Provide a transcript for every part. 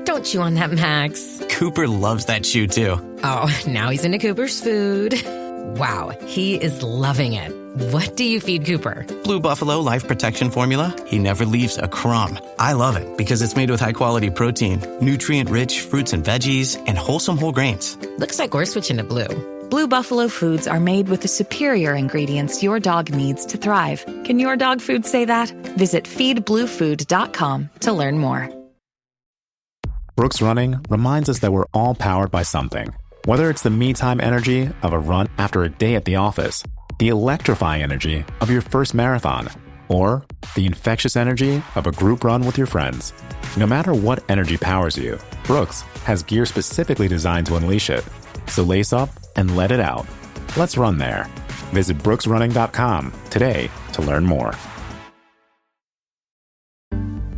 Don't chew on that, Max. Cooper loves that chew, too. Oh, now he's into Cooper's food. Wow, he is loving it. What do you feed Cooper? Blue Buffalo Life Protection Formula. He never leaves a crumb. I love it because it's made with high-quality protein, nutrient-rich fruits and veggies, and wholesome whole grains. Looks like we're switching to Blue. Blue Buffalo foods are made with the superior ingredients your dog needs to thrive. Can your dog food say that? Visit feedbluefood.com to learn more. Brooks Running reminds us that we're all powered by something. Whether it's the me-time energy of a run after a day at the office, the electrifying energy of your first marathon, or the infectious energy of a group run with your friends. No matter what energy powers you, Brooks has gear specifically designed to unleash it. So lace up and let it out. Let's run there. Visit brooksrunning.com today to learn more.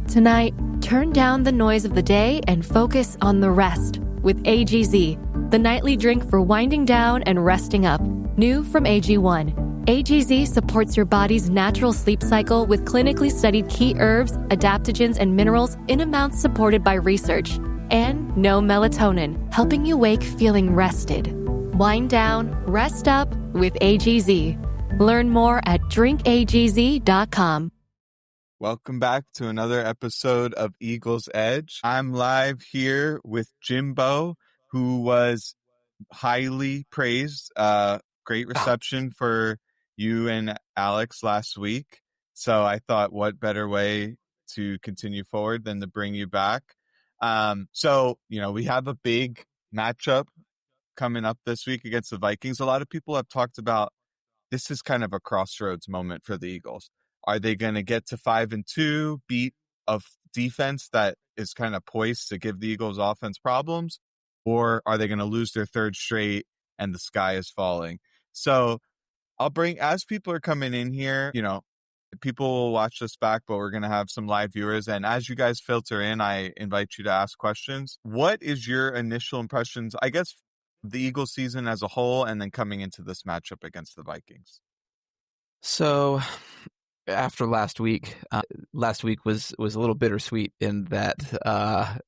Tonight, turn down the noise of the day and focus on the rest with AGZ, the nightly drink for winding down and resting up. New from AG1. AGZ supports your body's natural sleep cycle with clinically studied key herbs, adaptogens, and minerals in amounts supported by research. And no melatonin, helping you wake feeling rested. Wind down, rest up with AGZ. Learn more at drinkagz.com. Welcome back to another episode of Eagles Edge. I'm live here with Jimbo, who was highly praised. Great reception for you and Alex last week. So I thought, what better way to continue forward than to bring you back? We have a big matchup coming up this week against the Vikings. A lot of people have talked about this is kind of a crossroads moment for the Eagles. Are they going to get to 5-2, beat a defense that is kind of poised to give the Eagles offense problems? Or are they going to lose their third straight and the sky is falling? So I'll bring, as people are coming in here, people will watch this back, but we're going to have some live viewers. And as you guys filter in, I invite you to ask questions. What is your initial impressions, I guess, the Eagles season as a whole, and then coming into this matchup against the Vikings? So after last week was a little bittersweet in that, a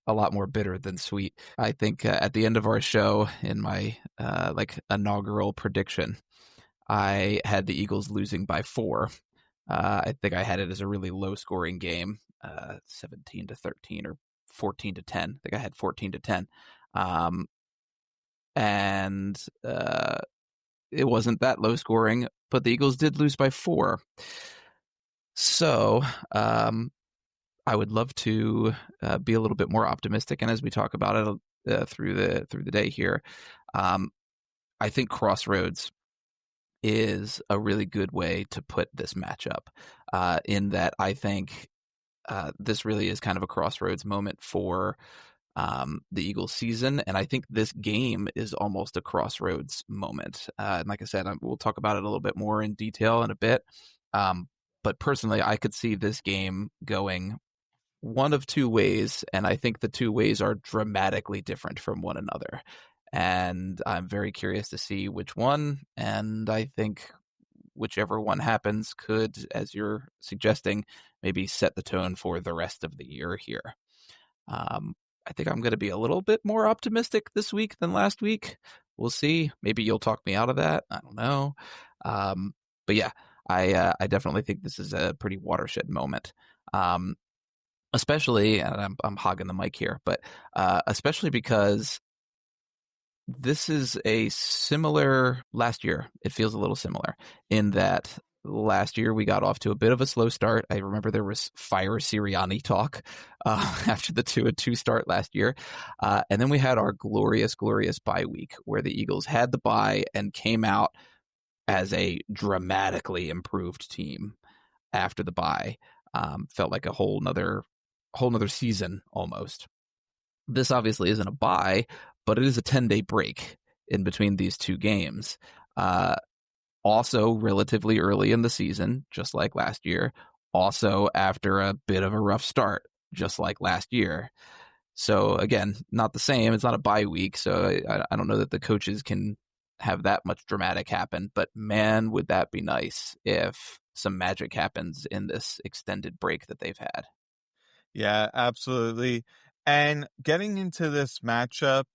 lot more bitter than sweet. I think at the end of our show, in my inaugural prediction, I had the Eagles losing by 4. I think I had it as a really low scoring game, 17-13 or 14-10. I think I had 14-10. And it wasn't that low scoring, but the Eagles did lose by 4. So I would love to be a little bit more optimistic. And as we talk about it through the day here, I think crossroads is a really good way to put this matchup, in that I think this really is kind of a crossroads moment for the Eagles season. And I think this game is almost a crossroads moment. And like I said, we'll talk about it a little bit more in detail in a bit. But personally, I could see this game going one of two ways. And I think the two ways are dramatically different from one another. And I'm very curious to see which one. And I think whichever one happens could, as you're suggesting, maybe set the tone for the rest of the year here. I think I'm going to be a little bit more optimistic this week than last week. We'll see. Maybe you'll talk me out of that. I don't know. But yeah, I definitely think this is a pretty watershed moment. Especially, and I'm hogging the mic here, but especially because this is a similar last year. It feels a little similar in that last year we got off to a bit of a slow start. I remember there was fire Sirianni talk after the 2-2 start last year. And then we had our glorious bye week where the Eagles had the bye and came out as a dramatically improved team after the bye. Felt like a whole nother season almost. This obviously isn't a bye, but it is a 10-day break in between these two games. Also relatively early in the season, just like last year. Also after a bit of a rough start, just like last year. So again, not the same. It's not a bye week, so I don't know that the coaches can have that much dramatic happen. But man, would that be nice if some magic happens in this extended break that they've had. Yeah, absolutely. And getting into this matchup,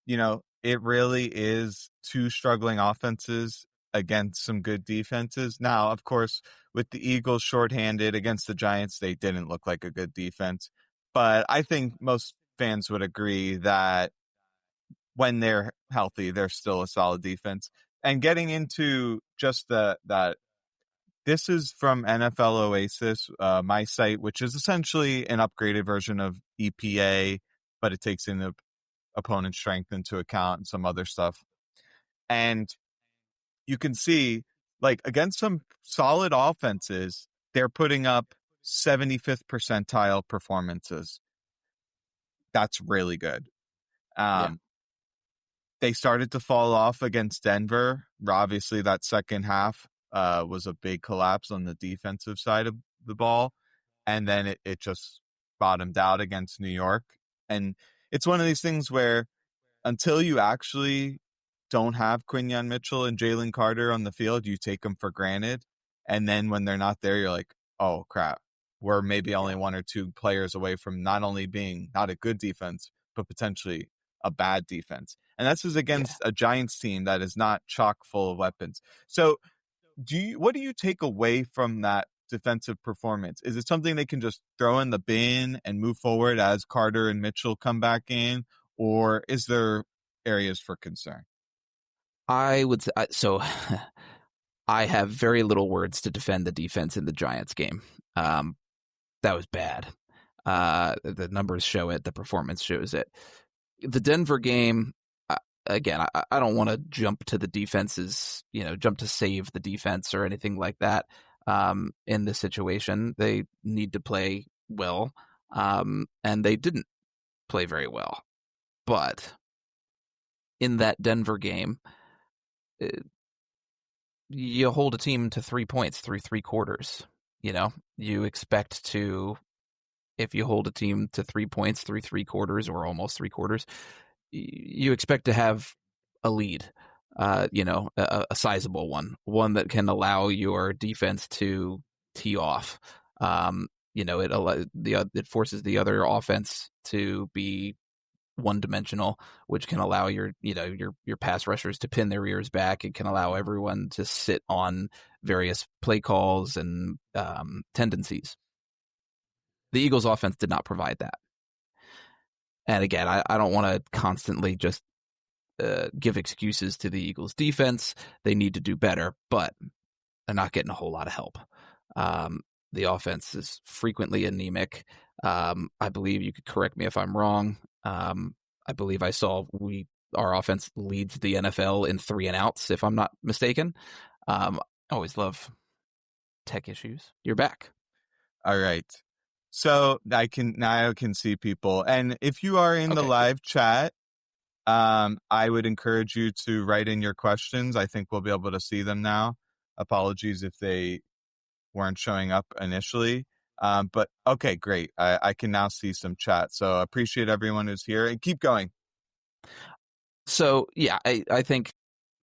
it really is two struggling offenses against some good defenses. Now, of course, with the Eagles shorthanded against the Giants, they didn't look like a good defense. But I think most fans would agree that when they're healthy, they're still a solid defense. And getting into just that this is from NFL Oasis, my site, which is essentially an upgraded version of EPA, but it takes in the opponent strength into account and some other stuff. And you can see, like, against some solid offenses, they're putting up 75th percentile performances. That's really good. They started to fall off against Denver. Obviously, that second half was a big collapse on the defensive side of the ball. And then it just bottomed out against New York. And it's one of these things where until you actually don't have Quinyon Mitchell and Jalen Carter on the field, you take them for granted. And then when they're not there, you're like, oh, crap. We're maybe only one or two players away from not only being not a good defense, but potentially a bad defense. And this is against a Giants team that is not chock full of weapons. So what do you take away from that defensive performance? Is it something they can just throw in the bin and move forward as Carter and Mitchell come back in? Or is there areas for concern? I would say, so I have very little words to defend the defense in the Giants game. That was bad. The numbers show it. The performance shows it. The Denver game, again, I don't want to jump to the defenses, jump to save the defense or anything like that. In this situation, they need to play well, and they didn't play very well. But in that Denver game, you hold a team to 3 points through 3 quarters. You expect to, if you hold a team to 3 points through 3 quarters or almost 3 quarters, you expect to have a lead, a sizable one that can allow your defense to tee off. It forces the other offense to be one-dimensional, which can allow your pass rushers to pin their ears back. It can allow everyone to sit on various play calls and tendencies. The Eagles' offense did not provide that. And again, I don't want to constantly just give excuses to the Eagles' defense. They need to do better, but they're not getting a whole lot of help. The offense is frequently anemic. I believe, you could correct me if I'm wrong, I believe I saw our offense leads the NFL in 3 and outs, if I'm not mistaken. Always love tech issues. You're back. All right. So I can see people. And if you are in the live chat, I would encourage you to write in your questions. I think we'll be able to see them now. Apologies if they weren't showing up initially. But okay, great. I can now see some chat. So I appreciate everyone who's here, and keep going. So yeah, I think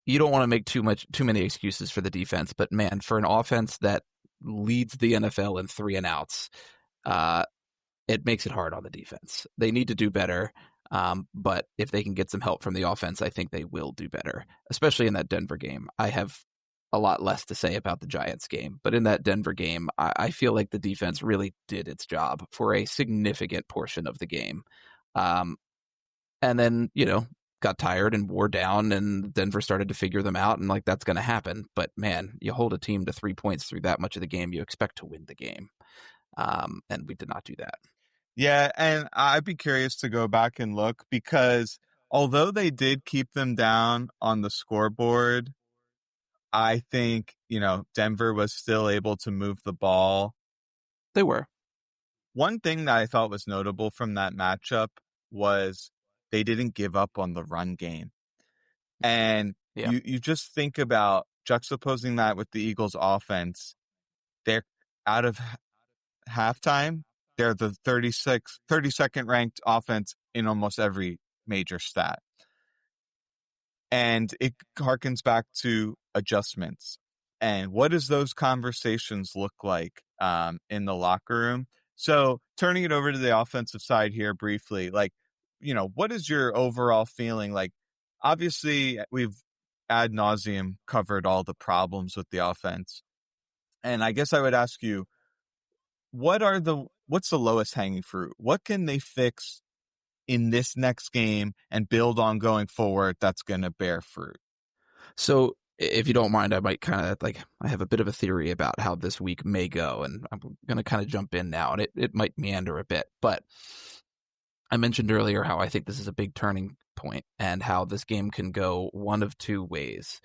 you don't want to make too many excuses for the defense, but man, for an offense that leads the NFL in 3 and outs, it makes it hard on the defense. They need to do better. But if they can get some help from the offense, I think they will do better, especially in that Denver game. I have a lot less to say about the Giants game, but in that Denver game, I feel like the defense really did its job for a significant portion of the game. And then, got tired and wore down, and Denver started to figure them out, and that's going to happen. But man, you hold a team to 3 points through that much of the game, you expect to win the game. And we did not do that. Yeah, and I'd be curious to go back and look, because although they did keep them down on the scoreboard, I think, Denver was still able to move the ball. They were. One thing that I thought was notable from that matchup was they didn't give up on the run game. And you just think about juxtaposing that with the Eagles' offense. They're out of halftime. They're the 32nd ranked offense in almost every major stat. And it harkens back to adjustments. And what does those conversations look like in the locker room? So turning it over to the offensive side here briefly, like, what is your overall feeling? Like, obviously we've ad nauseum covered all the problems with the offense. And I guess I would ask you, what's the lowest hanging fruit? What can they fix in this next game and build on going forward that's going to bear fruit? So if you don't mind, I might kind of I have a bit of a theory about how this week may go, and I'm going to kind of jump in now, and it might meander a bit, but I mentioned earlier how I think this is a big turning point and how this game can go one of two ways.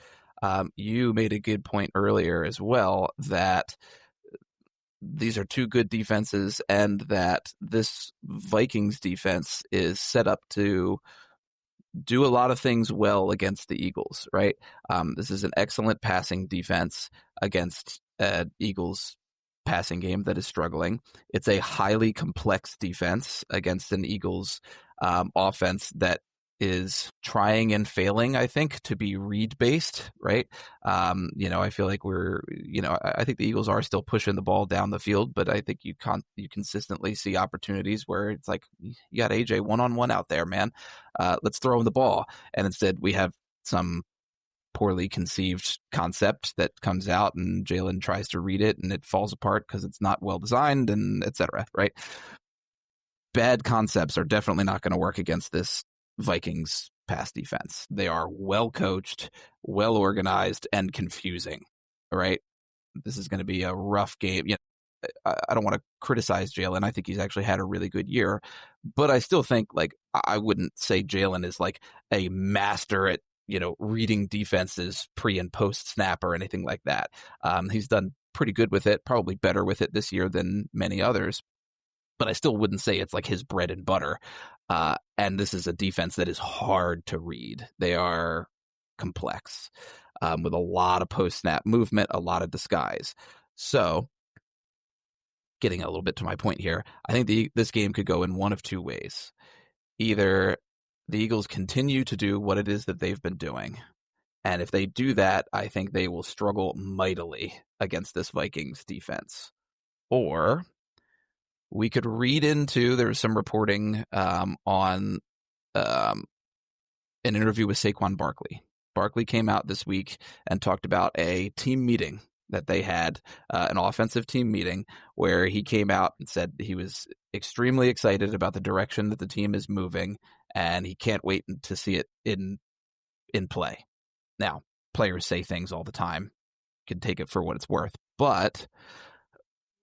You made a good point earlier as well that these are two good defenses and that this Vikings defense is set up to do a lot of things well against the Eagles, right? This is an excellent passing defense against Eagles passing game that is struggling. It's a highly complex defense against an Eagles offense that is trying and failing, I think, to be read-based, right? I feel like I think the Eagles are still pushing the ball down the field, but I think you consistently see opportunities where it's like, you got AJ one-on-one out there, man. Let's throw him the ball. And instead we have some poorly conceived concept that comes out and Jalen tries to read it and it falls apart because it's not well designed and et cetera, right? Bad concepts are definitely not going to work against this Vikings pass defense. They are well coached, well organized, and confusing, right? This is going to be a rough game. I don't want to criticize Jalen. I think he's actually had a really good year, but I still think I wouldn't say Jalen is like a master at reading defenses pre and post snap or anything like that. He's done pretty good with it, probably better with it this year than many others, but I still wouldn't say it's like his bread and butter. And this is a defense that is hard to read. They are complex with a lot of post-snap movement, a lot of disguise. So getting a little bit to my point here, I think this game could go in one of two ways. Either the Eagles continue to do what it is that they've been doing, and if they do that, I think they will struggle mightily against this Vikings defense. Or we could read into, there's some reporting on an interview with Saquon Barkley. Barkley came out this week and talked about a team meeting that they had, an offensive team meeting, where he came out and said he was extremely excited about the direction that the team is moving, and he can't wait to see it in play. Now, players say things all the time. You can take it for what it's worth, but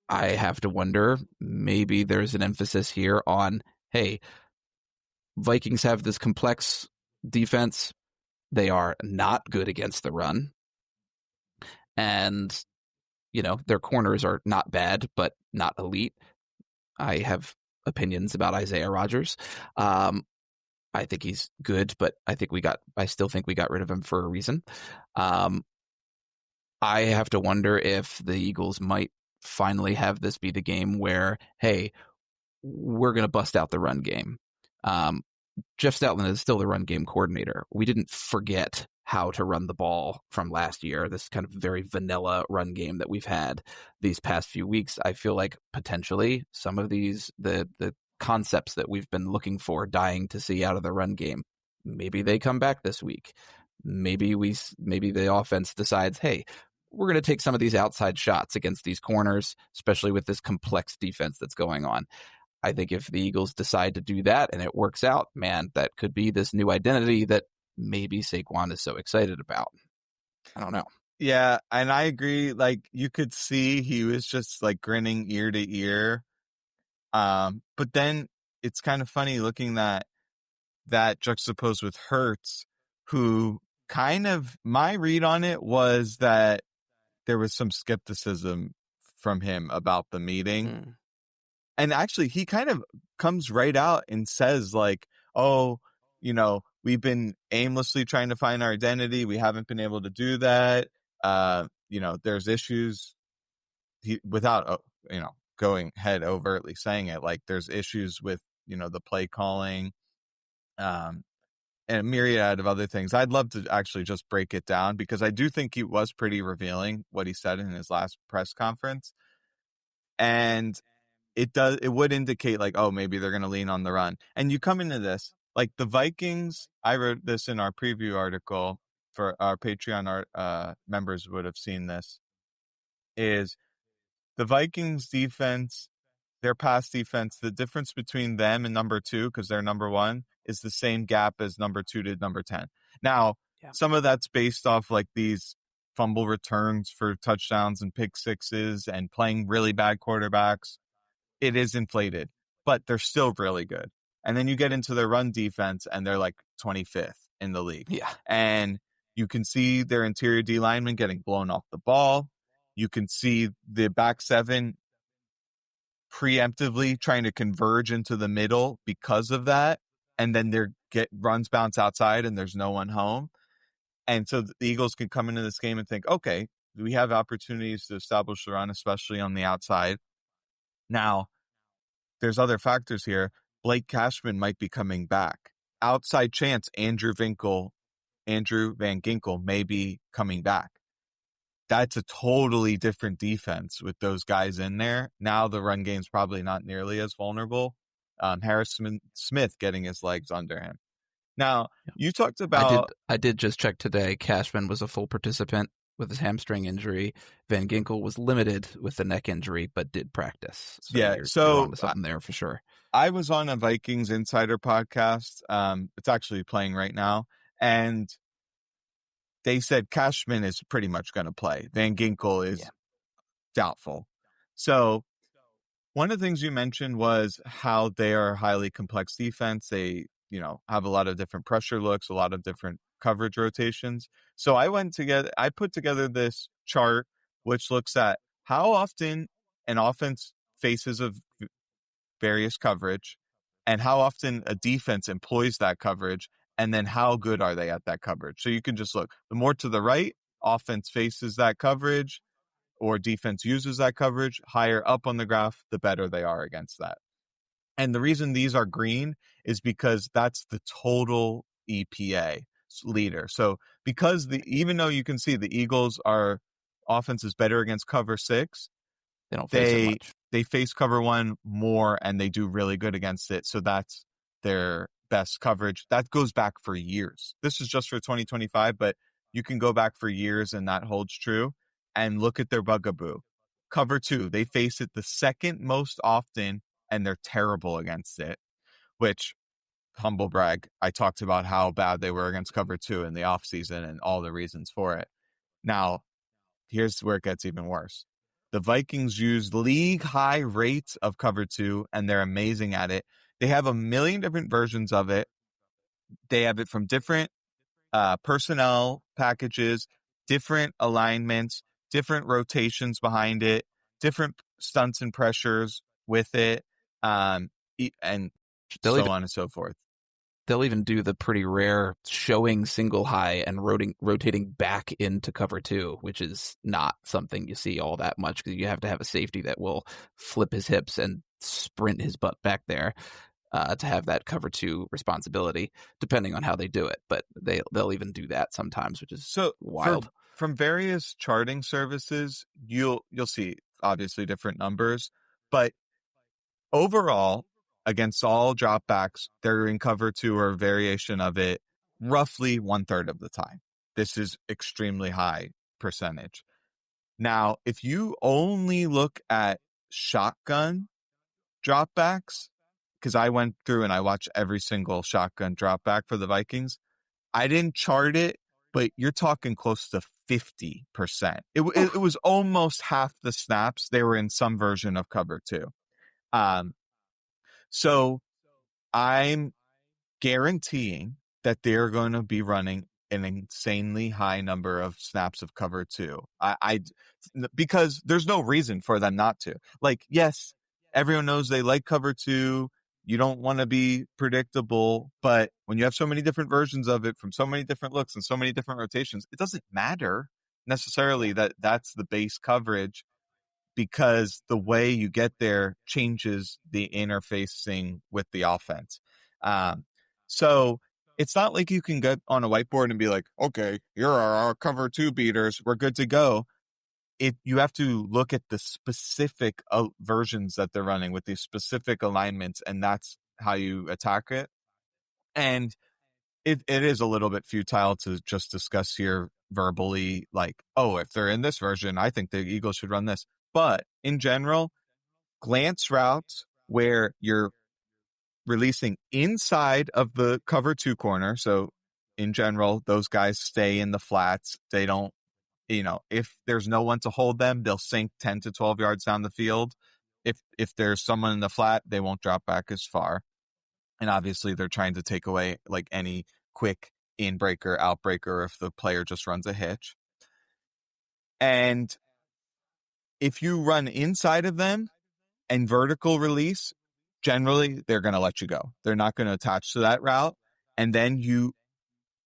I have to wonder, maybe there's an emphasis here on, hey, Vikings have this complex defense. They are not good against the run. And, their corners are not bad, but not elite. I have opinions about Isaiah Rodgers. I think he's good, but I still think we got rid of him for a reason. I have to wonder if the Eagles might finally have this be the game where, hey, we're going to bust out the run game. Jeff Stoutland is still the run game coordinator. We didn't forget how to run the ball from last year, this kind of very vanilla run game that we've had these past few weeks. I feel like potentially some of these, the concepts that we've been looking for, dying to see out of the run game, maybe they come back this week. Maybe the offense decides, hey, we're going to take some of these outside shots against these corners, especially with this complex defense that's going on. I think if the Eagles decide to do that and it works out, man, that could be this new identity that maybe Saquon is so excited about. I don't know. Yeah, and I agree. Like, you could see he was just like grinning ear to ear. But then it's kind of funny looking that juxtaposed with Hurts, who kind of, my read on it was that there was some skepticism from him about the meeting. And actually, he kind of comes right out and says like, oh, we've been aimlessly trying to find our identity. We haven't been able to do that. There's issues without, going ahead overtly saying it. Like, there's issues with, the play calling, and a myriad of other things. I'd love to actually just break it down because I do think he was pretty revealing what he said in his last press conference. And it would indicate like, oh, maybe they're going to lean on the run. And you come into this, like the Vikings, I wrote this in our preview article for our Patreon members would have seen this, is the Vikings defense, their pass defense, the difference between them and number 2, because they're number 1, is the same gap as number 2 to number 10. Now, some of that's based off like these fumble returns for touchdowns and pick sixes and playing really bad quarterbacks. It is inflated, but they're still really good. And then you get into their run defense and they're like 25th in the league. Yeah. And you can see their interior D linemen getting blown off the ball. You can see the back seven preemptively trying to converge into the middle because of that. And then runs bounce outside and there's no one home. And so the Eagles can come into this game and think, okay, we have opportunities to establish the run, especially on the outside. Now, there's other factors here. Blake Cashman might be coming back. Outside chance, Andrew Van Ginkel may be coming back. That's a totally different defense with those guys in there. Now the run game's probably not nearly as vulnerable. Harrison Smith getting his legs under him. Now, you talked about... I did just check today. Cashman was a full participant with his hamstring injury. Van Ginkel was limited with the neck injury, but did practice. So you're onto something there for sure. I was on a Vikings Insider podcast. It's actually playing right now. And they said Cashman is pretty much going to play. Van Ginkel is doubtful. So one of the things you mentioned was how they are a highly complex defense. They, have a lot of different pressure looks, a lot of different coverage rotations. So I put together this chart, which looks at how often an offense faces of various coverage and how often a defense employs that coverage, and then how good are they at that coverage. So you can just look, the more to the right, offense faces that coverage or defense uses that coverage, higher up on the graph, the better they are against that. And the reason these are green is because that's the total EPA leader. So because even though you can see the Eagles are offense is better against cover 6, they don't face it much. They face cover 1 more and they do really good against it. So that's their best coverage. That goes back for years. This is just for 2025, but you can go back for years and that holds true. And look at their bugaboo. Cover 2, they face it the second most often and they're terrible against it, which, humble brag, I talked about how bad they were against cover 2 in the offseason and all the reasons for it. Now, here's where it gets even worse. The Vikings use league high rates of cover 2 and they're amazing at it. They have a million different versions of it. They have it from different personnel packages, different alignments, different rotations behind it, different stunts and pressures with it, and so on and so forth. They'll even do the pretty rare showing single high and rotating back into cover 2, which is not something you see all that much because you have to have a safety that will flip his hips and sprint his butt back there to have that cover 2 responsibility, depending on how they do it. But they'll even do that sometimes, which is so wild. From various charting services, you'll see obviously different numbers, but overall, against all dropbacks, they're in cover 2 or a variation of it roughly 1/3 of the time. This is extremely high percentage. Now, if you only look at shotgun dropbacks, because I went through and I watched every single shotgun dropback for the Vikings, I didn't chart it, but you're talking close to 50%. It was almost half the snaps. They were in some version of cover 2. So I'm guaranteeing that they're going to be running an insanely high number of snaps of cover 2. Because there's no reason for them not to. Like, yes, everyone knows they like cover 2. You don't want to be predictable, but when you have so many different versions of it from so many different looks and so many different rotations, it doesn't matter necessarily that that's the base coverage, because the way you get there changes the interfacing with the offense. So it's not like you can get on a whiteboard and be like, okay, here are our cover 2 beaters. We're good to go. you have to look at the specific versions that they're running with these specific alignments, and that's how you attack it. And it is a little bit futile to just discuss here verbally, like, oh, if they're in this version, I think the Eagles should run this. But in general, glance routes where you're releasing inside of the cover 2 corner. So in general, those guys stay in the flats. They don't, if there's no one to hold them, they'll sink 10 to 12 yards down the field. If there's someone in the flat, they won't drop back as far. And obviously they're trying to take away like any quick in breaker, out breaker if the player just runs a hitch. And if you run inside of them and vertical release, generally they're going to let you go. They're not going to attach to that route. And then you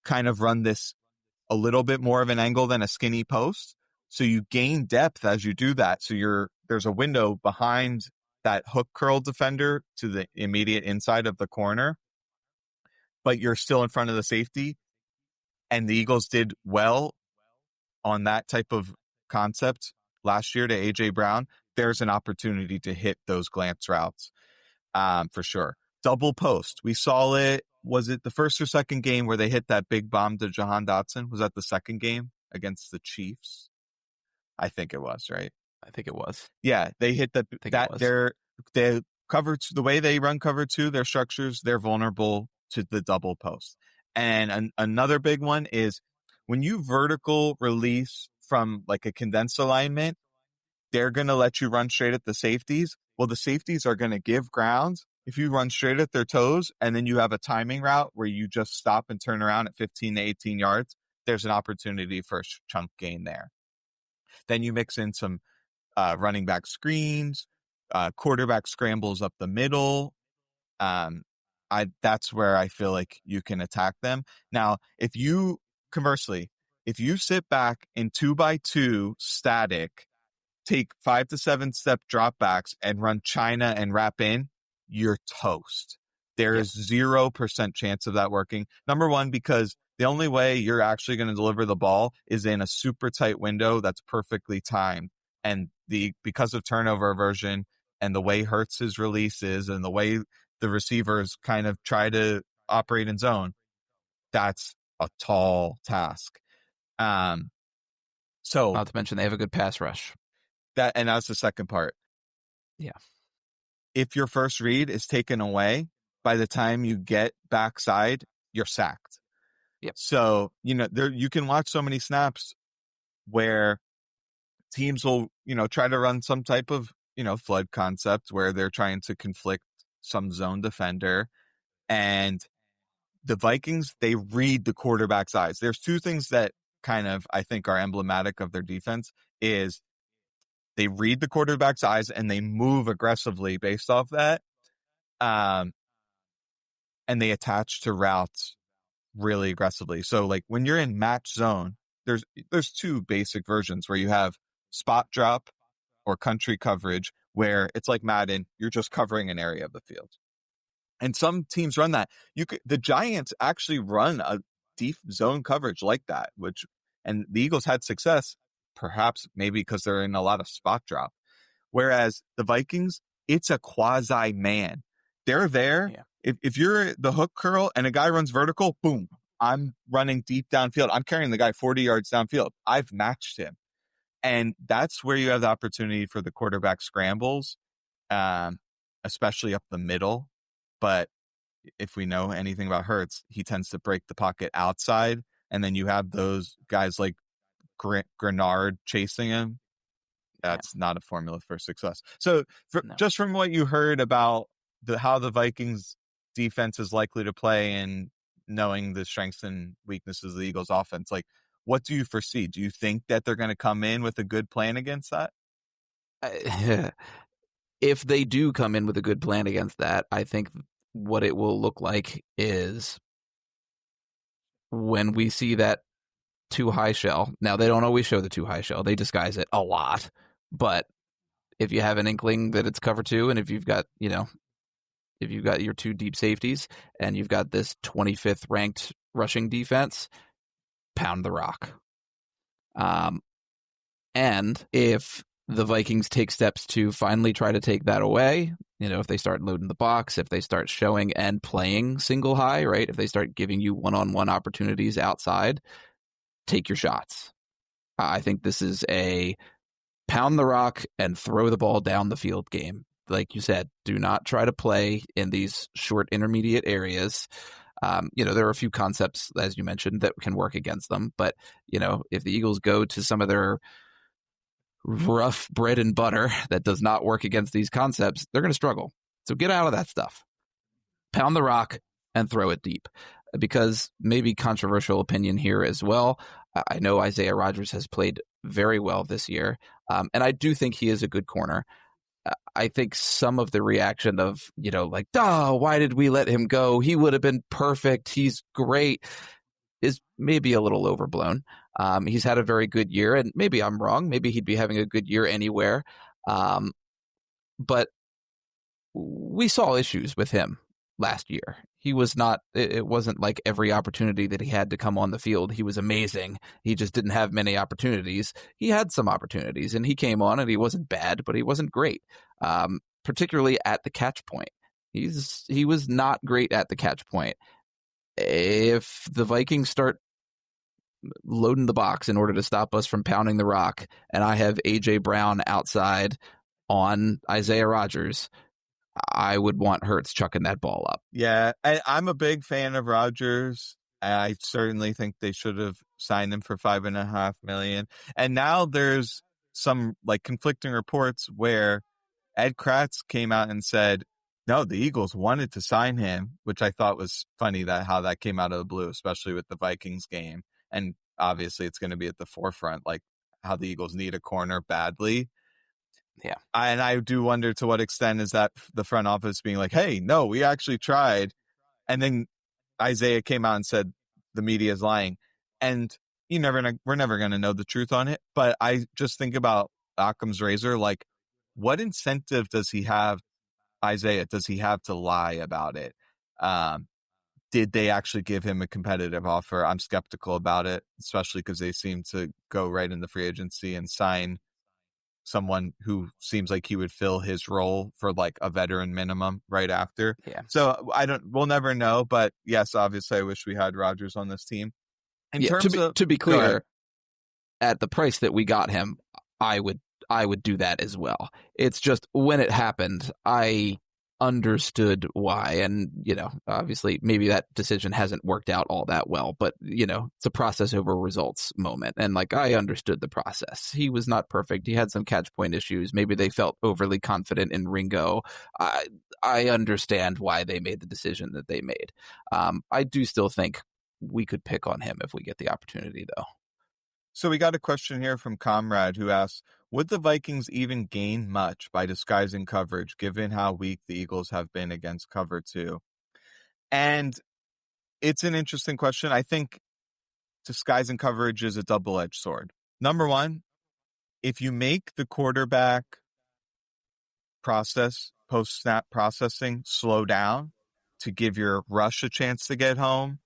kind of run this a little bit more of an angle than a skinny post. So you gain depth as you do that. So there's a window behind that hook curl defender to the immediate inside of the corner, but you're still in front of the safety. And the Eagles did well on that type of concept last year to A.J. Brown. There's an opportunity to hit those glance routes for sure. Double post. We saw it. Was it the first or second game where they hit that big bomb to Jahan Dotson? Was that the second game against the Chiefs? I think it was, right? I think it was. Yeah, they hit the way they run cover 2, their structures, they're vulnerable to the double post. And another big one is when you vertical release from like a condensed alignment, they're going to let you run straight at the safeties. Well, the safeties are going to give ground if you run straight at their toes, and then you have a timing route where you just stop and turn around at 15 to 18 yards. There's an opportunity for a chunk gain there. Then you mix in some running back screens, quarterback scrambles up the middle. That's where I feel like you can attack them. Now, conversely, if you sit back in 2x2 static, take 5 to 7 step dropbacks and run China and wrap in, you're toast. There is 0% chance of that working. Number one, because the only way you're actually going to deliver the ball is in a super tight window that's perfectly timed. And because of turnover aversion and the way Hurts's release is and the way the receivers kind of try to operate in zone, that's a tall task. So not to mention they have a good pass rush. And that's the second part. Yeah. If your first read is taken away, by the time you get backside, you're sacked. Yep. So, you can watch so many snaps where teams will, try to run some type of, flood concept where they're trying to conflict some zone defender. And the Vikings, they read the quarterback's eyes. There's two things that kind of, I think, are emblematic of their defense is they read the quarterback's eyes and they move aggressively based off that. And they attach to routes really aggressively. So like when you're in match zone, there's two basic versions where you have spot drop or country coverage where it's like Madden, you're just covering an area of the field. And some teams run that. The Giants actually run a deep zone coverage like that, and the Eagles had success, perhaps maybe because they're in a lot of spot drop. Whereas the Vikings, it's a quasi man. They're there. Yeah. If you're the hook curl and a guy runs vertical, boom, I'm running deep downfield. I'm carrying the guy 40 yards downfield. I've matched him. And that's where you have the opportunity for the quarterback scrambles, especially up the middle. But if we know anything about Hurts, he tends to break the pocket outside. And then you have those guys like Grenard chasing him. That's not a formula for success. So just from what you heard about how the Vikings defense is likely to play and knowing the strengths and weaknesses of the Eagles offense, like what do you foresee? Do you think that they're going to come in with a good plan against that? If they do come in with a good plan against that, I think what it will look like is when we see that too high shell. Now, they don't always show the too high shell. They disguise it a lot. But if you have an inkling that it's cover 2, and if you've got, if you've got your 2 deep safeties and you've got this 25th ranked rushing defense, pound the rock. And if the Vikings take steps to finally try to take that away, if they start loading the box, if they start showing and playing single high, right? If they start giving you one-on-one opportunities outside, take your shots. I think this is a pound the rock and throw the ball down the field game. Like you said, do not try to play in these short intermediate areas. There are a few concepts, as you mentioned, that can work against them. But, if the Eagles go to some of their rough bread and butter that does not work against these concepts, they're going to struggle. So get out of that stuff. Pound the rock and throw it deep. Because maybe controversial opinion here as well. I know Isaiah Rodgers has played very well this year. And I do think he is a good corner. I think some of the reaction of, why did we let him go? He would have been perfect. He's great, is maybe a little overblown. He's had a very good year, and maybe I'm wrong. Maybe he'd be having a good year anywhere. But we saw issues with him last year. He was not, it wasn't like every opportunity that he had to come on the field, he was amazing. He just didn't have many opportunities. He had some opportunities, and he came on, and he wasn't bad, but he wasn't great, particularly at the catch point. He was not great at the catch point. If the Vikings start loading the box in order to stop us from pounding the rock, and I have A.J. Brown outside on Isaiah Rodgers, I would want Hurts chucking that ball up. Yeah, I'm a big fan of Rodgers. I certainly think they should have signed him for $5.5 million. And now there's some conflicting reports where Ed Kratz came out and said, no, the Eagles wanted to sign him, which I thought was funny that how that came out of the blue, especially with the Vikings game. And obviously it's going to be at the forefront, like how the Eagles need a corner badly. Yeah. And I do wonder to what extent is that the front office being like, hey, no, we actually tried. And then Isaiah came out and said the media is lying. And we're never going to know the truth on it. But I just think about Occam's razor. Like, what incentive does he have, Isaiah? Does he have to lie about it? Did they actually give him a competitive offer? I'm skeptical about it, especially because they seem to go right into free agency and sign someone who seems like he would fill his role for a veteran minimum right after. Yeah. So we'll never know. But yes, obviously I wish we had Rodgers on this team. To be clear, at the price that we got him, I would do that as well. It's just when it happened, I understood why. And, obviously maybe that decision hasn't worked out all that well, but, it's a process over results moment. And I understood the process. He was not perfect. He had some catch point issues. Maybe they felt overly confident in Ringo. I understand why they made the decision that they made. I do still think we could pick on him if we get the opportunity, though. So we got a question here from Comrade who asks, would the Vikings even gain much by disguising coverage given how weak the Eagles have been against cover 2? And it's an interesting question. I think disguising coverage is a double-edged sword. Number one, if you make the quarterback process, post-snap processing, slow down to give your rush a chance to get home,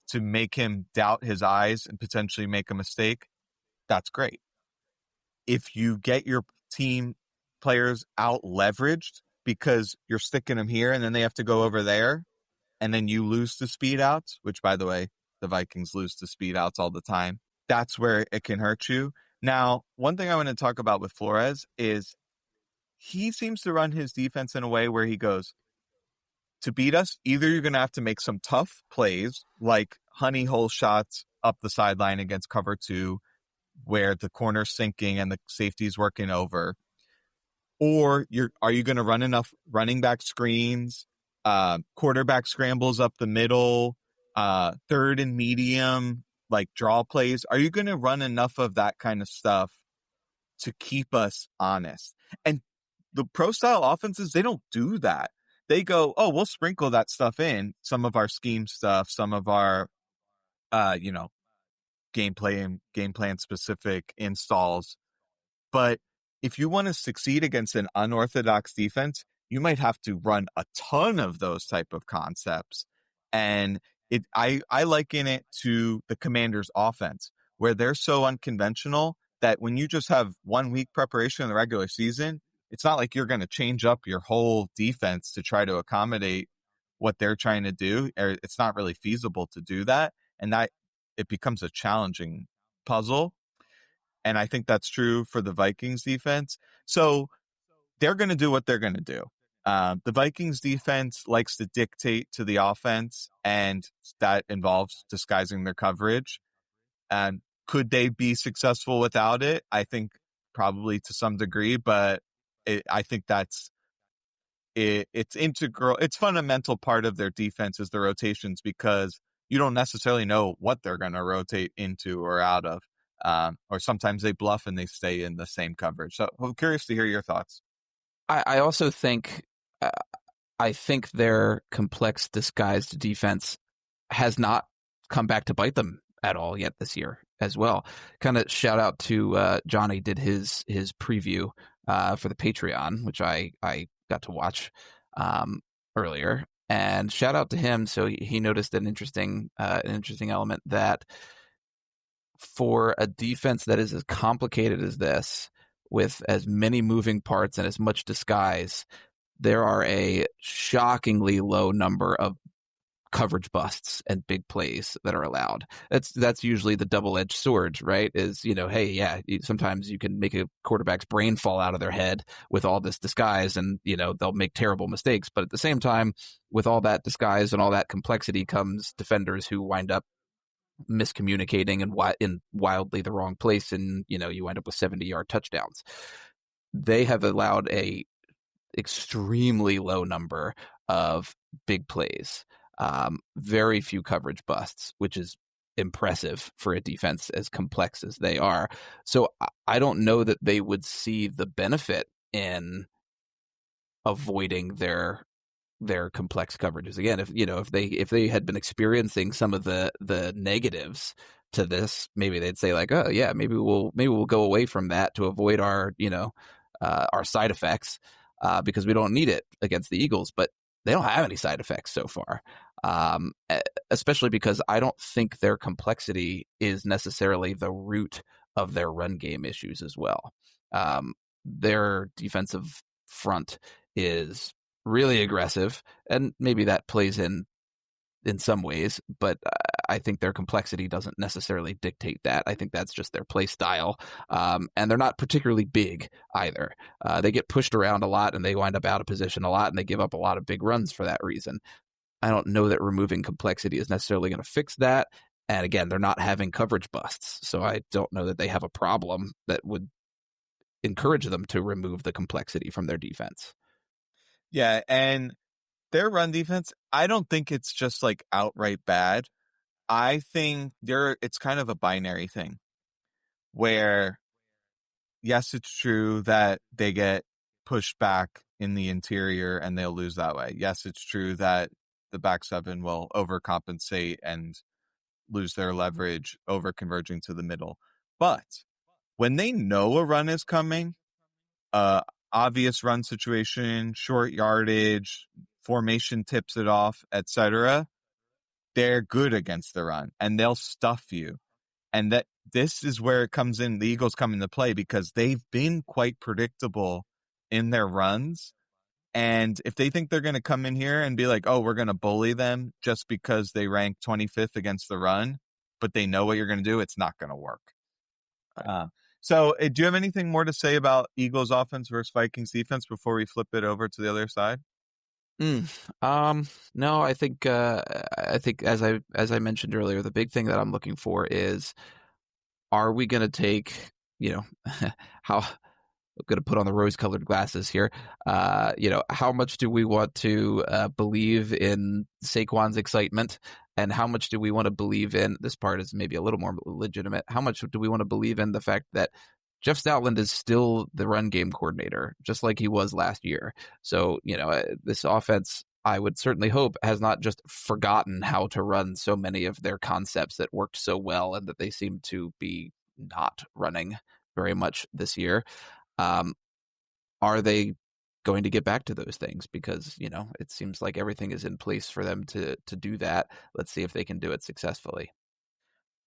to make him doubt his eyes and potentially make a mistake, that's great. If you get your team players out leveraged because you're sticking them here and then they have to go over there and then you lose to speed outs, which by the way, the Vikings lose to speed outs all the time, that's where it can hurt you. Now, one thing I want to talk about with Flores is he seems to run his defense in a way where he goes, to beat us, either you're going to have to make some tough plays like honey hole shots up the sideline against cover 2 where the corner's sinking and the safety's working over, or are you going to run enough running back screens, quarterback scrambles up the middle, third and medium, draw plays? Are you going to run enough of that kind of stuff to keep us honest? And the pro style offenses, they don't do that. They go, oh, we'll sprinkle that stuff in, some of our scheme stuff, some of our, game plan specific installs. But if you want to succeed against an unorthodox defense, you might have to run a ton of those type of concepts. And I liken it to the Commanders' offense, where they're so unconventional that when you just have 1 week preparation in the regular season, it's not like you're going to change up your whole defense to try to accommodate what they're trying to do. Or it's not really feasible to do that. And that it becomes a challenging puzzle. And I think that's true for the Vikings defense. So they're going to do what they're going to do. The Vikings defense likes to dictate to the offense, and that involves disguising their coverage. And could they be successful without it? I think probably to some degree, but I think that's it. It's integral. It's fundamental part of their defense is the rotations, because you don't necessarily know what they're going to rotate into or out of. Or sometimes they bluff and they stay in the same coverage. So I'm curious to hear your thoughts. I also think their complex disguised defense has not come back to bite them at all yet this year as well. Kind of shout out to Johnny did his preview for the Patreon, which I got to watch earlier, and shout out to him. So he noticed an interesting element that for a defense that is as complicated as this, with as many moving parts and as much disguise, there are a shockingly low number of coverage busts and big plays that are allowed. That's usually the double-edged sword, right? Is, hey, yeah, sometimes you can make a quarterback's brain fall out of their head with all this disguise, and they'll make terrible mistakes. But at the same time, with all that disguise and all that complexity comes defenders who wind up miscommunicating and in wildly the wrong place, and you wind up with 70-yard touchdowns. They have allowed a extremely low number of big plays, very few coverage busts, which is impressive for a defense as complex as they are. So I don't know that they would see the benefit in avoiding their complex coverages. Again, if they had been experiencing some of the negatives to this, maybe they'd say like, oh yeah, maybe we'll go away from that to avoid our side effects, because we don't need it against the Eagles. But they don't have any side effects so far, especially because I don't think their complexity is necessarily the root of their run game issues as well. Their defensive front is really aggressive, and maybe that plays in some ways, but I think their complexity doesn't necessarily dictate that. I think that's just their play style, and they're not particularly big either. They get pushed around a lot, and they wind up out of position a lot, and they give up a lot of big runs for that reason. I don't know that removing complexity is necessarily going to fix that, and again, they're not having coverage busts, so I don't know that they have a problem that would encourage them to remove the complexity from their defense. Yeah, and their run defense, I don't think it's just like outright bad. I think it's kind of a binary thing where, yes, it's true that they get pushed back in the interior and they'll lose that way. Yes, it's true that the back seven will overcompensate and lose their leverage over converging to the middle. But when they know a run is coming, obvious run situation, short yardage, formation tips it off, etc., they're good against the run and they'll stuff you. And that this is where it comes in. The Eagles come into play because they've been quite predictable in their runs. And if they think they're going to come in here and be like, oh, we're going to bully them just because they rank 25th against the run, but they know what you're going to do, it's not going to work. So do you have anything more to say about Eagles offense versus Vikings defense before we flip it over to the other side? No, I think as I mentioned earlier, the big thing that I'm looking for is, are we going to take, how I'm going to put on the rose-colored glasses here. How much do we want to believe in Saquon's excitement, and how much do we want to believe in, this part is maybe a little more legitimate, how much do we want to believe in the fact that Jeff Stoutland is still the run game coordinator, just like he was last year. So, this offense, I would certainly hope, has not just forgotten how to run so many of their concepts that worked so well and that they seem to be not running very much this year. Are they going to get back to those things? Because, it seems like everything is in place for them to do that. Let's see if they can do it successfully.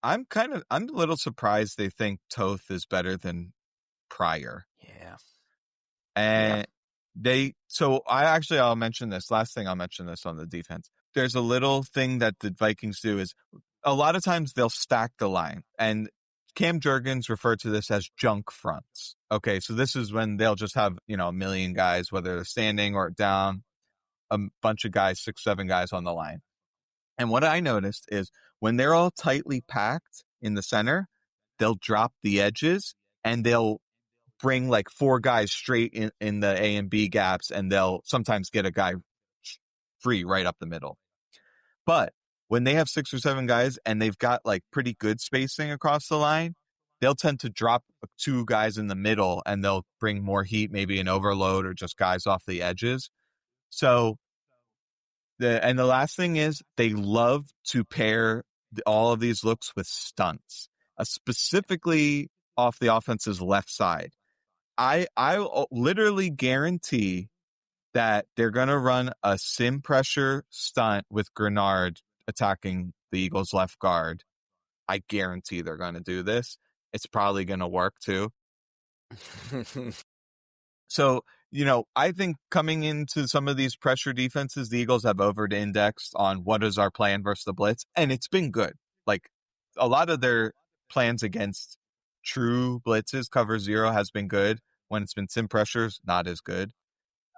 I'm a little surprised they think Toth is better than Pryor. Yeah. And I'll mention this. Last thing I'll mention this on the defense. There's a little thing that the Vikings do is a lot of times they'll stack the line. And Cam Jurgens referred to this as junk fronts. Okay, so this is when they'll just have, a million guys, whether they're standing or down, a bunch of guys, 6, 7 guys on the line. And what I noticed is when they're all tightly packed in the center, they'll drop the edges and they'll bring like 4 guys straight in the A and B gaps, and they'll sometimes get a guy free right up the middle. But when they have 6 or 7 guys and they've got like pretty good spacing across the line, they'll tend to drop 2 guys in the middle and they'll bring more heat, maybe an overload or just guys off the edges. So the last thing is they love to pair all of these looks with stunts, specifically off the offense's left side. I literally guarantee that they're going to run a sim pressure stunt with Grenard attacking the Eagles left guard. I guarantee they're going to do this. It's probably going to work too. So, I think coming into some of these pressure defenses, the Eagles have over-indexed on what is our plan versus the blitz, and it's been good. Like, a lot of their plans against true blitzes, cover zero, has been good. When it's been sim pressures, not as good.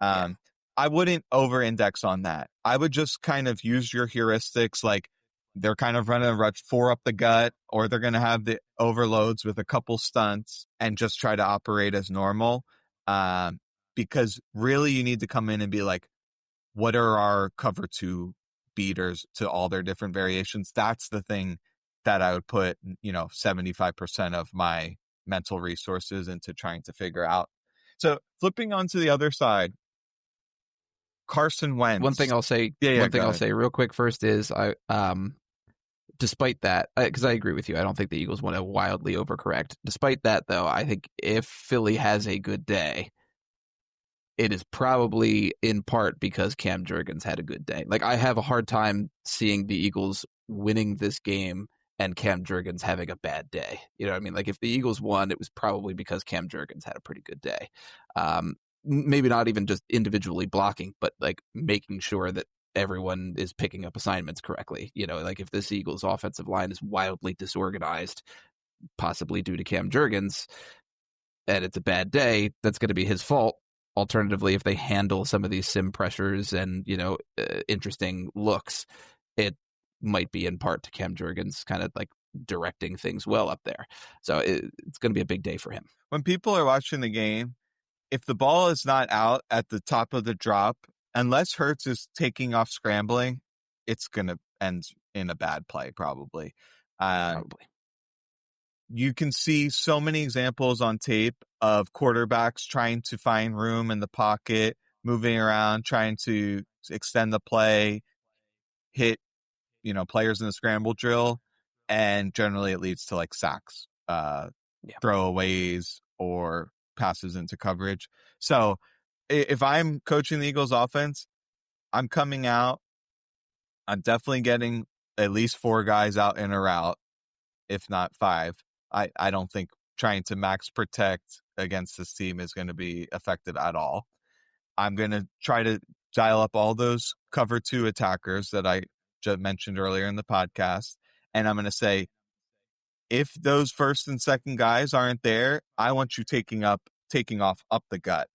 I wouldn't over-index on that. I would just kind of use your heuristics, like they're kind of running a rush 4 up the gut, or they're going to have the overloads with a couple stunts and just try to operate as normal. Because really you need to come in and be like, what are our cover 2 beaters to all their different variations? That's the thing that I would put, 75% of my mental resources into trying to figure out. So flipping onto the other side, Carson Wentz. One thing I'll say real quick first is despite that, because I agree with you, I don't think the Eagles want to wildly overcorrect. Despite that, though, I think if Philly has a good day, it is probably in part because Cam Jurgens had a good day. Like, I have a hard time seeing the Eagles winning this game and Cam Jurgens having a bad day. You know what I mean? Like, if the Eagles won, it was probably because Cam Jurgens had a pretty good day. Maybe not even just individually blocking, but like making sure that everyone is picking up assignments correctly. Like if this Eagles offensive line is wildly disorganized, possibly due to Cam Jurgens, and it's a bad day, that's going to be his fault. Alternatively, if they handle some of these sim pressures and, interesting looks, it might be in part to Cam Jurgens kind of like directing things well up there. So it's going to be a big day for him. When people are watching the game, if the ball is not out at the top of the drop, unless Hurts is taking off scrambling, it's going to end in a bad play, probably. You can see so many examples on tape of quarterbacks trying to find room in the pocket, moving around, trying to extend the play, hit, players in the scramble drill, and generally it leads to like sacks, throwaways, or passes into coverage. So if I'm coaching the Eagles offense, I'm coming out, I'm definitely getting at least 4 guys out in a route, if not 5. I don't think trying to max protect against this team is going to be effective at all. I'm going to try to dial up all those cover 2 attackers that I just mentioned earlier in the podcast. And I'm going to say, if those first and second guys aren't there, I want you taking off up the gut.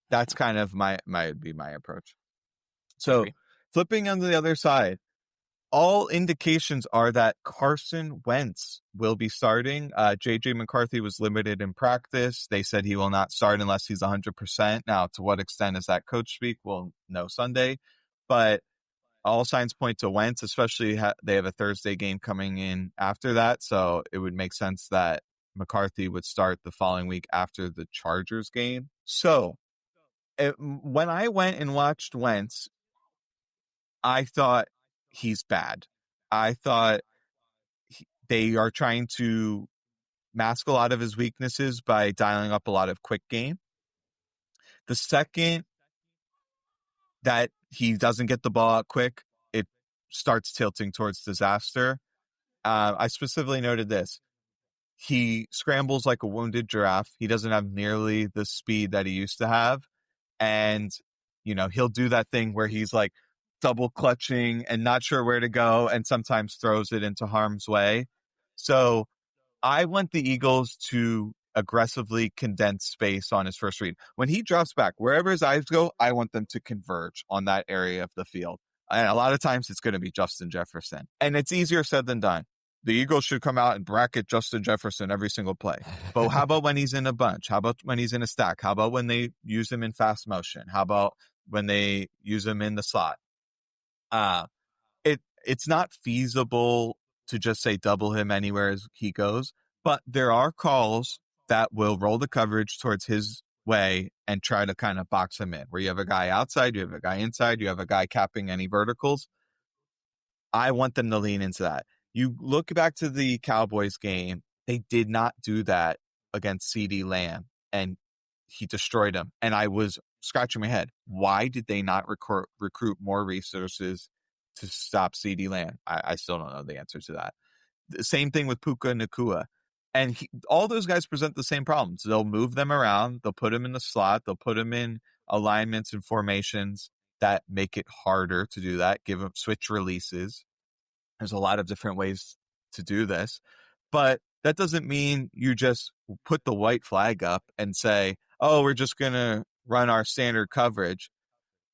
That's kind of my approach. So flipping on the other side, all indications are that Carson Wentz will be starting. JJ McCarthy was limited in practice. They said he will not start unless he's 100%. Now, to what extent is that coach speak? We'll know Sunday. But all signs point to Wentz, especially they have a Thursday game coming in after that. So it would make sense that McCarthy would start the following week after the Chargers game. So when I went and watched Wentz, I thought he's bad. I thought they are trying to mask a lot of his weaknesses by dialing up a lot of quick game. The second that he doesn't get the ball out quick, it starts tilting towards disaster. I specifically noted this. He scrambles like a wounded giraffe. He doesn't have nearly the speed that he used to have. And, he'll do that thing where he's like double clutching and not sure where to go and sometimes throws it into harm's way. So I want the Eagles to aggressively condense space on his first read. When he drops back, wherever his eyes go, I want them to converge on that area of the field. And a lot of times it's going to be Justin Jefferson. And it's easier said than done. The Eagles should come out and bracket Justin Jefferson every single play. But how about when he's in a bunch? How about when he's in a stack? How about when they use him in fast motion? How about when they use him in the slot? It's not feasible to just say double him anywhere as he goes, but there are calls that will roll the coverage towards his way and try to kind of box him in, where you have a guy outside, you have a guy inside, you have a guy capping any verticals. I want them to lean into that. You look back to the Cowboys game, they did not do that against CeeDee Lamb, and he destroyed him. And I was scratching my head. Why did they not recruit more resources to stop CeeDee Lamb? I still don't know the answer to that. The same thing with Puka Nacua. And all those guys present the same problems. They'll move them around. They'll put them in the slot. They'll put them in alignments and formations that make it harder to do that. Give them switch releases. There's a lot of different ways to do this. But that doesn't mean you just put the white flag up and say, oh, we're just going to run our standard coverage.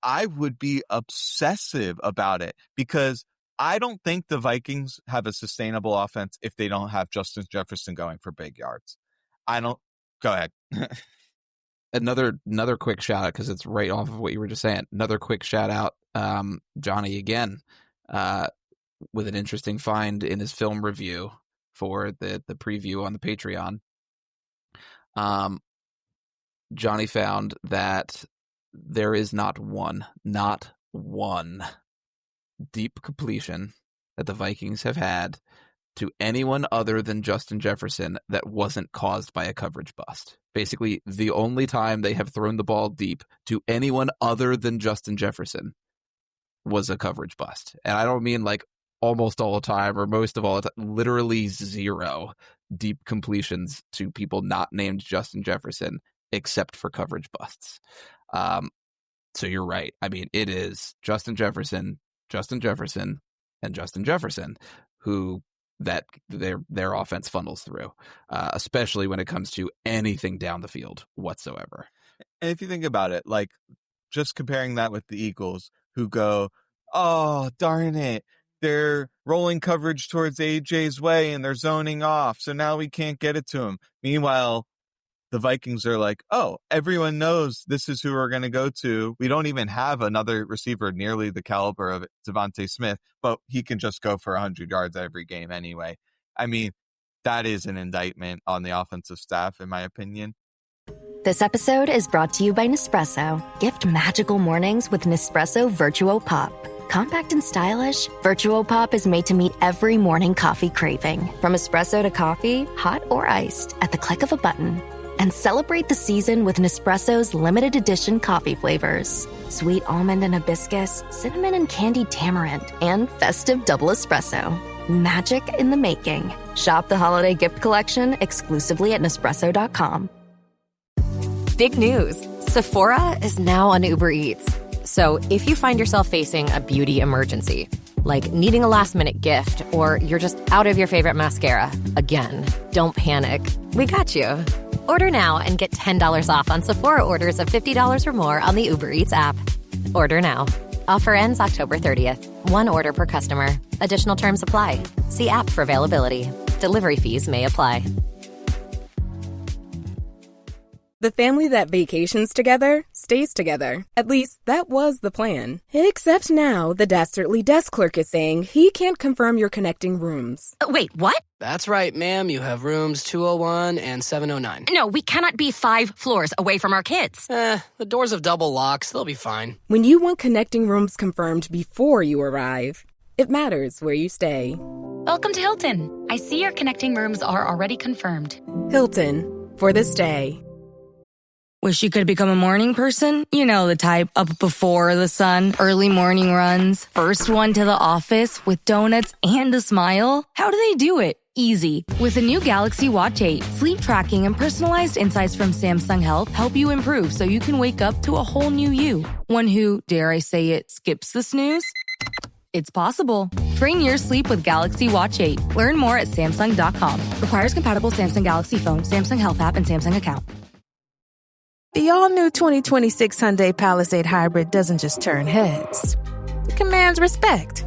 I would be obsessive about it because I don't think the Vikings have a sustainable offense if they don't have Justin Jefferson going for big yards. Go ahead. Another quick shout out, because it's right off of what you were just saying. Another quick shout out, Johnny again, with an interesting find in his film review for the preview on the Patreon. Johnny found that there is not one deep completion that the Vikings have had to anyone other than Justin Jefferson that wasn't caused by a coverage bust. Basically, the only time they have thrown the ball deep to anyone other than Justin Jefferson was a coverage bust. And I don't mean like almost all the time or most of all the time, literally zero deep completions to people not named Justin Jefferson except for coverage busts. So you're right. I mean, it is Justin Jefferson, and Justin Jefferson who that their offense funnels through, especially when it comes to anything down the field whatsoever. And if you think about it, like just comparing that with the Eagles who go, oh, darn it, they're rolling coverage towards AJ's way and they're zoning off, so now we can't get it to him. Meanwhile, the Vikings are like, oh, everyone knows this is who we're going to go to. We don't even have another receiver nearly the caliber of Devontae Smith, but he can just go for 100 yards every game anyway. I mean, that is an indictment on the offensive staff, in my opinion. This episode is brought to you by Nespresso. Gift magical mornings with Nespresso Virtuo Pop. Compact and stylish, Virtuo Pop is made to meet every morning coffee craving. From espresso to coffee, hot or iced, at the click of a button. And celebrate the season with Nespresso's limited edition coffee flavors. Sweet almond and hibiscus, cinnamon and candied tamarind, and festive double espresso. Magic in the making. Shop the holiday gift collection exclusively at Nespresso.com. Big news. Sephora is now on Uber Eats. So if you find yourself facing a beauty emergency, like needing a last-minute gift, or you're just out of your favorite mascara, again, don't panic. We got you. Order now and get $10 off on Sephora orders of $50 or more on the Uber Eats app. Order now. Offer ends October 30th. One order per customer. Additional terms apply. See app for availability. Delivery fees may apply. The family that vacations together stays together. At least that was the plan. Except now the Dastardly desk clerk is saying he can't confirm your connecting rooms. Wait, what? That's right, ma'am. You have rooms 201 and 709. No, we cannot be 5 floors away from our kids. The doors have double locks. They'll be fine. When you want connecting rooms confirmed before you arrive, it matters where you stay. Welcome to Hilton. I see your connecting rooms are already confirmed. Hilton, for the stay. Wish you could become a morning person? You know the type, up before the sun, early morning runs, first one to the office with donuts and a smile. How do they do it? Easy. With the new Galaxy Watch 8, sleep tracking and personalized insights from Samsung Health help you improve so you can wake up to a whole new you. One who, dare I say it, skips the snooze? It's possible. Train your sleep with Galaxy Watch 8. Learn more at Samsung.com. Requires compatible Samsung Galaxy phone, Samsung Health app, and Samsung account. The all-new 2026 Hyundai Palisade Hybrid doesn't just turn heads. It commands respect.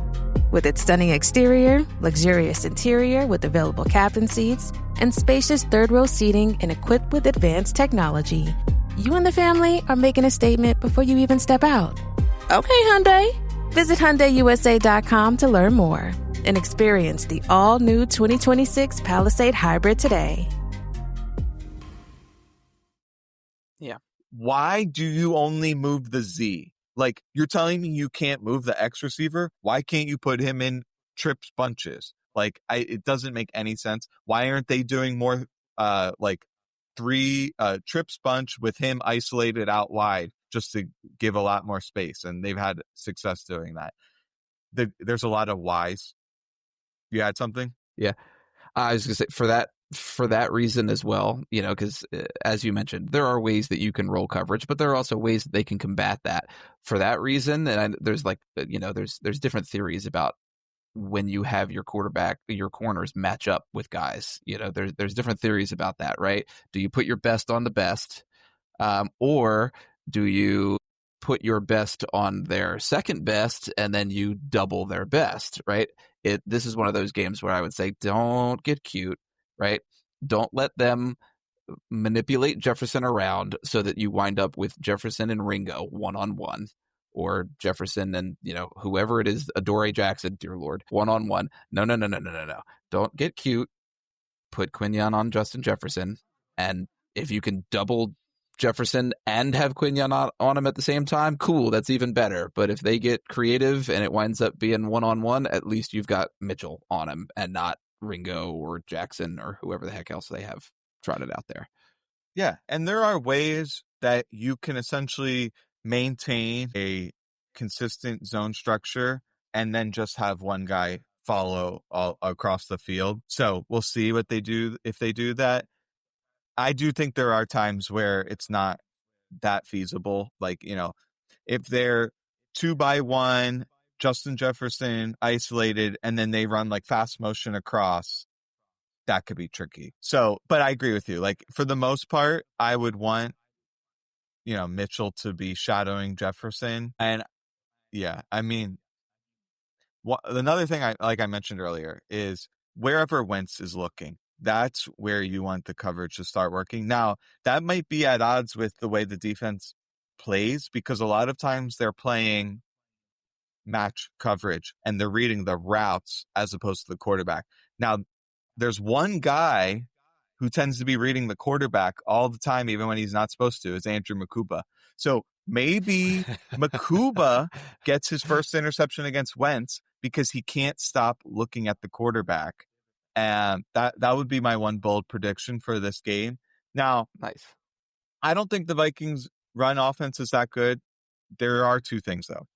With its stunning exterior, luxurious interior with available captain seats, and spacious third-row seating and equipped with advanced technology, you and the family are making a statement before you even step out. Okay, Hyundai. Visit HyundaiUSA.com to learn more and experience the all-new 2026 Palisade Hybrid today. Yeah. Why do you only move the Z? Like, you're telling me you can't move the X receiver? Why can't you put him in trips bunches? Like, it doesn't make any sense. Why aren't they doing more, like 3 trips bunch with him isolated out wide just to give a lot more space? And they've had success doing that. There's a lot of whys. You had something? Yeah. I was going to say for that reason as well, you know, because as you mentioned, there are ways that you can roll coverage, but there are also ways that they can combat that. For that reason, and there's like, you know, there's different theories about when you have your corners match up with guys. You know, there's different theories about that, right? Do you put your best on the best, or do you put your best on their second best and then you double their best, right? This is one of those games where I would say don't get cute, right? Don't let them manipulate Jefferson around so that you wind up with Jefferson and Ringo one-on-one, or Jefferson and, you know, whoever it is, Adoree Jackson, dear Lord, one-on-one. No. Don't get cute. Put Quinyon on Justin Jefferson, and if you can double Jefferson and have Quinyon on him at the same time, cool, that's even better. But if they get creative and it winds up being one-on-one, at least you've got Mitchell on him and not Ringo or Jackson or whoever the heck else they have trotted out there. Yeah, and there are ways that you can essentially maintain a consistent zone structure and then just have one guy follow all across the field. So we'll see what they do if they do that. I do think there are times where it's not that feasible. Like, you know, if they're 2-by-1, Justin Jefferson isolated, and then they run like fast motion across, that could be tricky. So, but I agree with you. Like, for the most part, I would want, you know, Mitchell to be shadowing Jefferson. And yeah, I mean, another thing I mentioned earlier is wherever Wentz is looking, that's where you want the coverage to start working. Now, that might be at odds with the way the defense plays, because a lot of times they're playing match coverage and they're reading the routes as opposed to the quarterback. Now, there's one guy who tends to be reading the quarterback all the time, even when he's not supposed to, is Andrew Makuba. So maybe Makuba gets his first interception against Wentz because he can't stop looking at the quarterback. And that would be my one bold prediction for this game. Now, nice. I don't think the Vikings run offense is that good. There are two things though.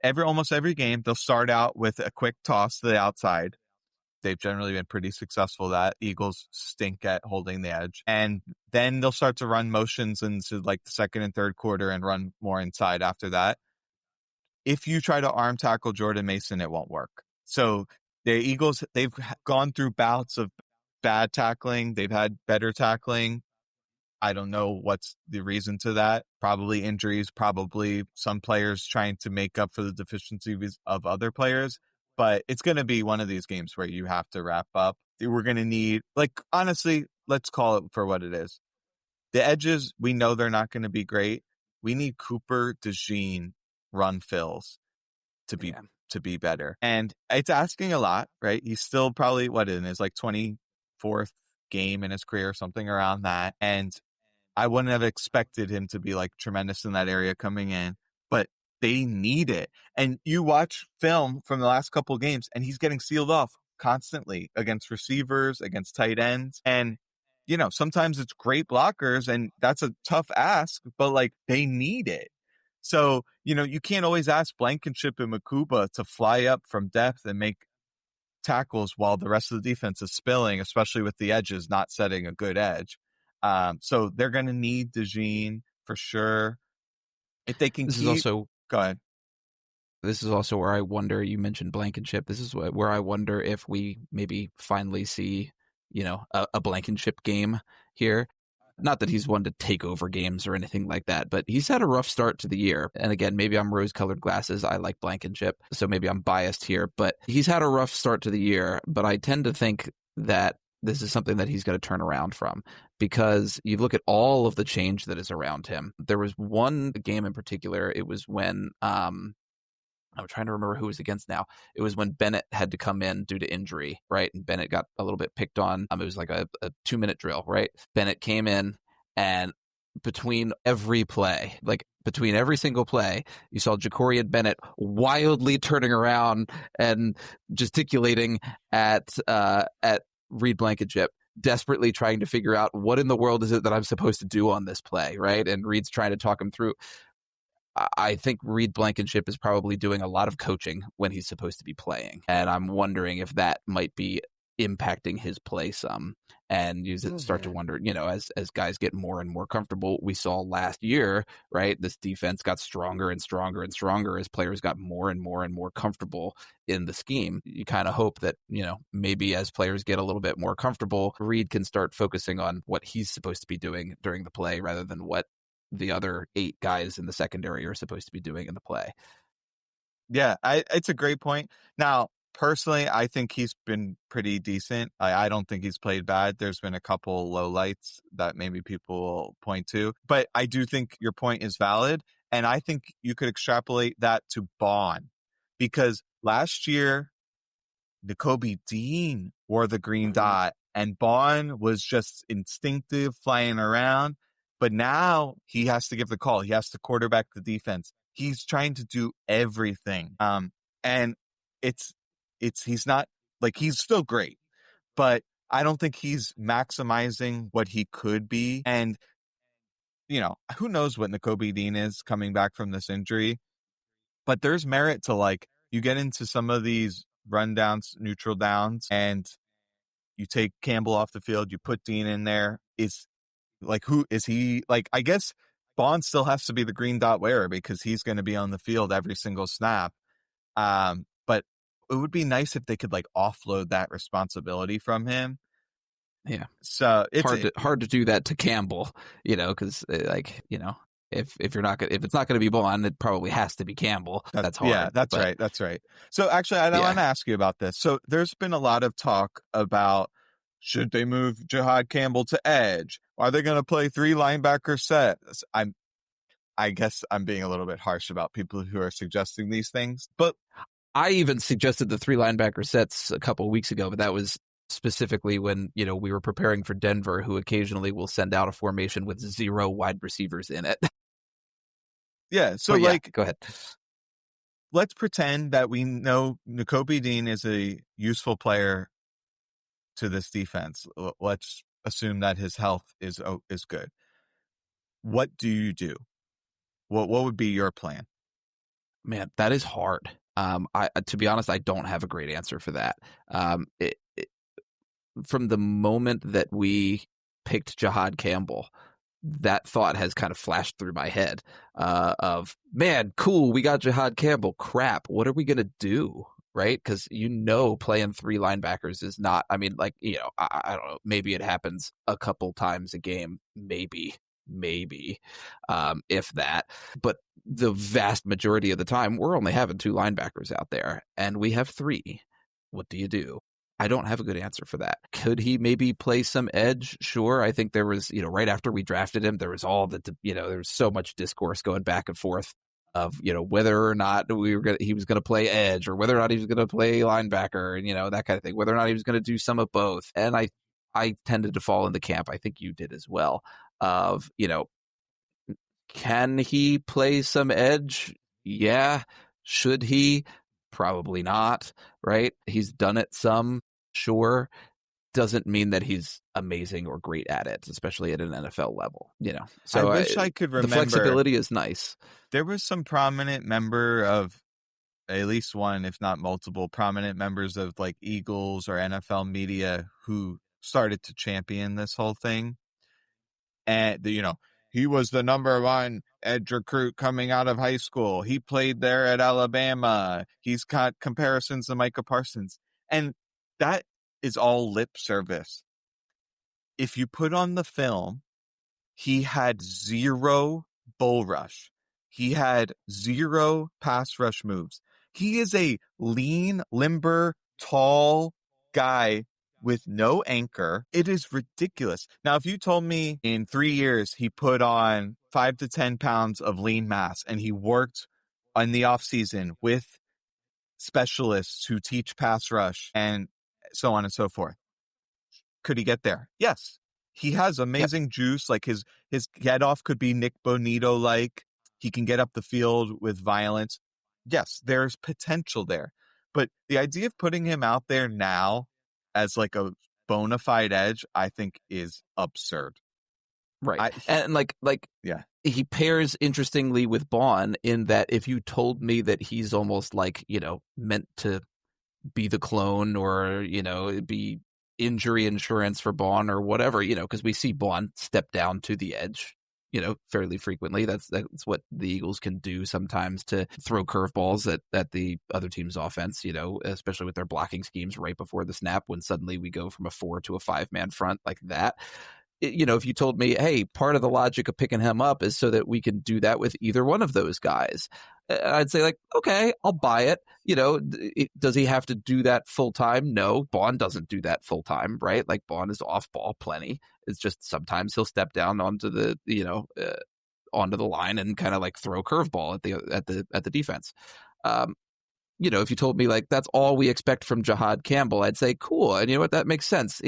Almost every game, they'll start out with a quick toss to the outside. They've generally been pretty successful at that. Eagles stink at holding the edge. And then they'll start to run motions into like the second and third quarter and run more inside after that. If you try to arm tackle Jordan Mason, it won't work. So the Eagles, they've gone through bouts of bad tackling. They've had better tackling. I don't know what's the reason to that. Probably injuries, probably some players trying to make up for the deficiencies of other players. But it's going to be one of these games where you have to wrap up. We're going to need, like, honestly, let's call it for what it is. The edges, we know they're not going to be great. We need Cooper, DeJean, run fills to be better. And it's asking a lot, right? He's still probably, in his like 24th game in his career, something around that. And I wouldn't have expected him to be like tremendous in that area coming in, but they need it. And you watch film from the last couple of games and he's getting sealed off constantly against receivers, against tight ends. And sometimes it's great blockers and that's a tough ask, but like they need it. So, you can't always ask Blankenship and Makuba to fly up from depth and make tackles while the rest of the defense is spilling, especially with the edges not setting a good edge. So they're going to need DeJean for sure. If they can go ahead. This is also where I wonder, you mentioned Blankenship. This is where I wonder if we maybe finally see, a Blankenship game here. Not that he's one to take over games or anything like that, but he's had a rough start to the year. And again, maybe I'm rose-colored glasses. I like Blankenship, so maybe I'm biased here. But he's had a rough start to the year, but I tend to think that this is something that he's going to turn around from, because you look at all of the change that is around him. There was one game in particular. It was when I'm trying to remember who it was against now. It was when Bennett had to come in due to injury, right? And Bennett got a little bit picked on. It was like a 2-minute drill, right? Bennett came in, and between every single play, you saw Jacorian Bennett wildly turning around and gesticulating at Reed Blankenship, desperately trying to figure out what in the world is it that I'm supposed to do on this play, right? And Reed's trying to talk him through. I think Reed Blankenship is probably doing a lot of coaching when he's supposed to be playing. And I'm wondering if that might be impacting his play some. And you start to wonder, as guys get more and more comfortable. We saw last year, right? This defense got stronger and stronger and stronger as players got more and more and more comfortable in the scheme. You kind of hope that, maybe as players get a little bit more comfortable, Reed can start focusing on what he's supposed to be doing during the play rather than what the other 8 guys in the secondary are supposed to be doing in the play. Yeah, it's a great point. Now, personally, I think he's been pretty decent. I don't think he's played bad. There's been a couple lowlights that maybe people will point to, but I do think your point is valid. And I think you could extrapolate that to Bond, because last year, Nakobe Dean wore the green dot and Bond was just instinctive flying around. But now he has to give the call. He has to quarterback the defense. He's trying to do everything. And he's not like, he's still great, but I don't think he's maximizing what he could be. And, who knows what Nakobe Dean is coming back from this injury, but there's merit to you get into some of these rundowns, neutral downs, and you take Campbell off the field, you put Dean in there. Who is he? I guess Bond still has to be the green dot wearer because he's going to be on the field every single snap. But it would be nice if they could offload that responsibility from him. Yeah. So it's hard to do that to Campbell, because if it's not going to be Bond, it probably has to be Campbell. That's hard. Yeah, that's right. So actually, I want to ask you about this. So there's been a lot of talk about, should they move Jihad Campbell to edge? Are they going to play 3 linebacker sets? I guess I'm being a little bit harsh about people who are suggesting these things, but I even suggested the 3 linebacker sets a couple of weeks ago, but that was specifically when, we were preparing for Denver, who occasionally will send out a formation with 0 wide receivers in it. Yeah. So go ahead. Let's pretend that we know Nakobe Dean is a useful player to this defense. Let's assume that his health is good. What do you do? What would be your plan? Man, that is hard. To be honest, I don't have a great answer for that. From the moment that we picked Jihad Campbell, that thought has kind of flashed through my head of, man, cool, we got Jihad Campbell. Crap, what are we going to do? Right? Because playing 3 linebackers is not, I don't know, maybe it happens a couple times a game, maybe, if that. But the vast majority of the time, we're only having 2 linebackers out there, and we have 3. What do you do? I don't have a good answer for that. Could he maybe play some edge? Sure. I think there was, right after we drafted him, there was there was so much discourse going back and forth of, whether or not he was going to play edge, or whether or not he was going to play linebacker, and, that kind of thing, whether or not he was going to do some of both. And I tended to fall in the camp, I think you did as well, of, can he play some edge? Yeah. Should he? Probably not, right? He's done it some, sure. doesn't mean that he's amazing or great at it, especially at an NFL level, So I wish I could remember. The flexibility is nice. There was some prominent member of, at least one, if not multiple, prominent members of like Eagles or NFL media who started to champion this whole thing. And, he was the number one edge recruit coming out of high school. He played there at Alabama. He's got comparisons to Micah Parsons. And that is all lip service. If you put on the film, he had 0 bull rush. He had 0 pass rush moves. He is a lean, limber, tall guy with no anchor. It is ridiculous. Now, if you told me in 3 years he put on 5 to 10 pounds of lean mass and he worked in the offseason with specialists who teach pass rush and so on and so forth, could he get there? Yes. He has amazing juice. Like his get off could be Nick Bonito like. He can get up the field with violence. Yes, there's potential there. But the idea of putting him out there now as like a bona fide edge, I think is absurd. Right. He pairs interestingly with Bond in that if you told me that he's almost like, meant to be the clone or, be injury insurance for Bond or whatever, because we see Bond step down to the edge, fairly frequently. That's what the Eagles can do sometimes to throw curveballs at the other team's offense, especially with their blocking schemes right before the snap when suddenly we go from a 4 to a 5-man front like that. If you told me, hey, part of the logic of picking him up is so that we can do that with either one of those guys, I'd say like, okay, I'll buy it. Does he have to do that full time? No, Bond doesn't do that full time, right? Like Bond is off ball plenty. It's just sometimes he'll step down onto the, onto the line and kind of like throw curveball at the defense. If you told me like that's all we expect from Jahad Campbell, I'd say cool. And you know what, that makes sense.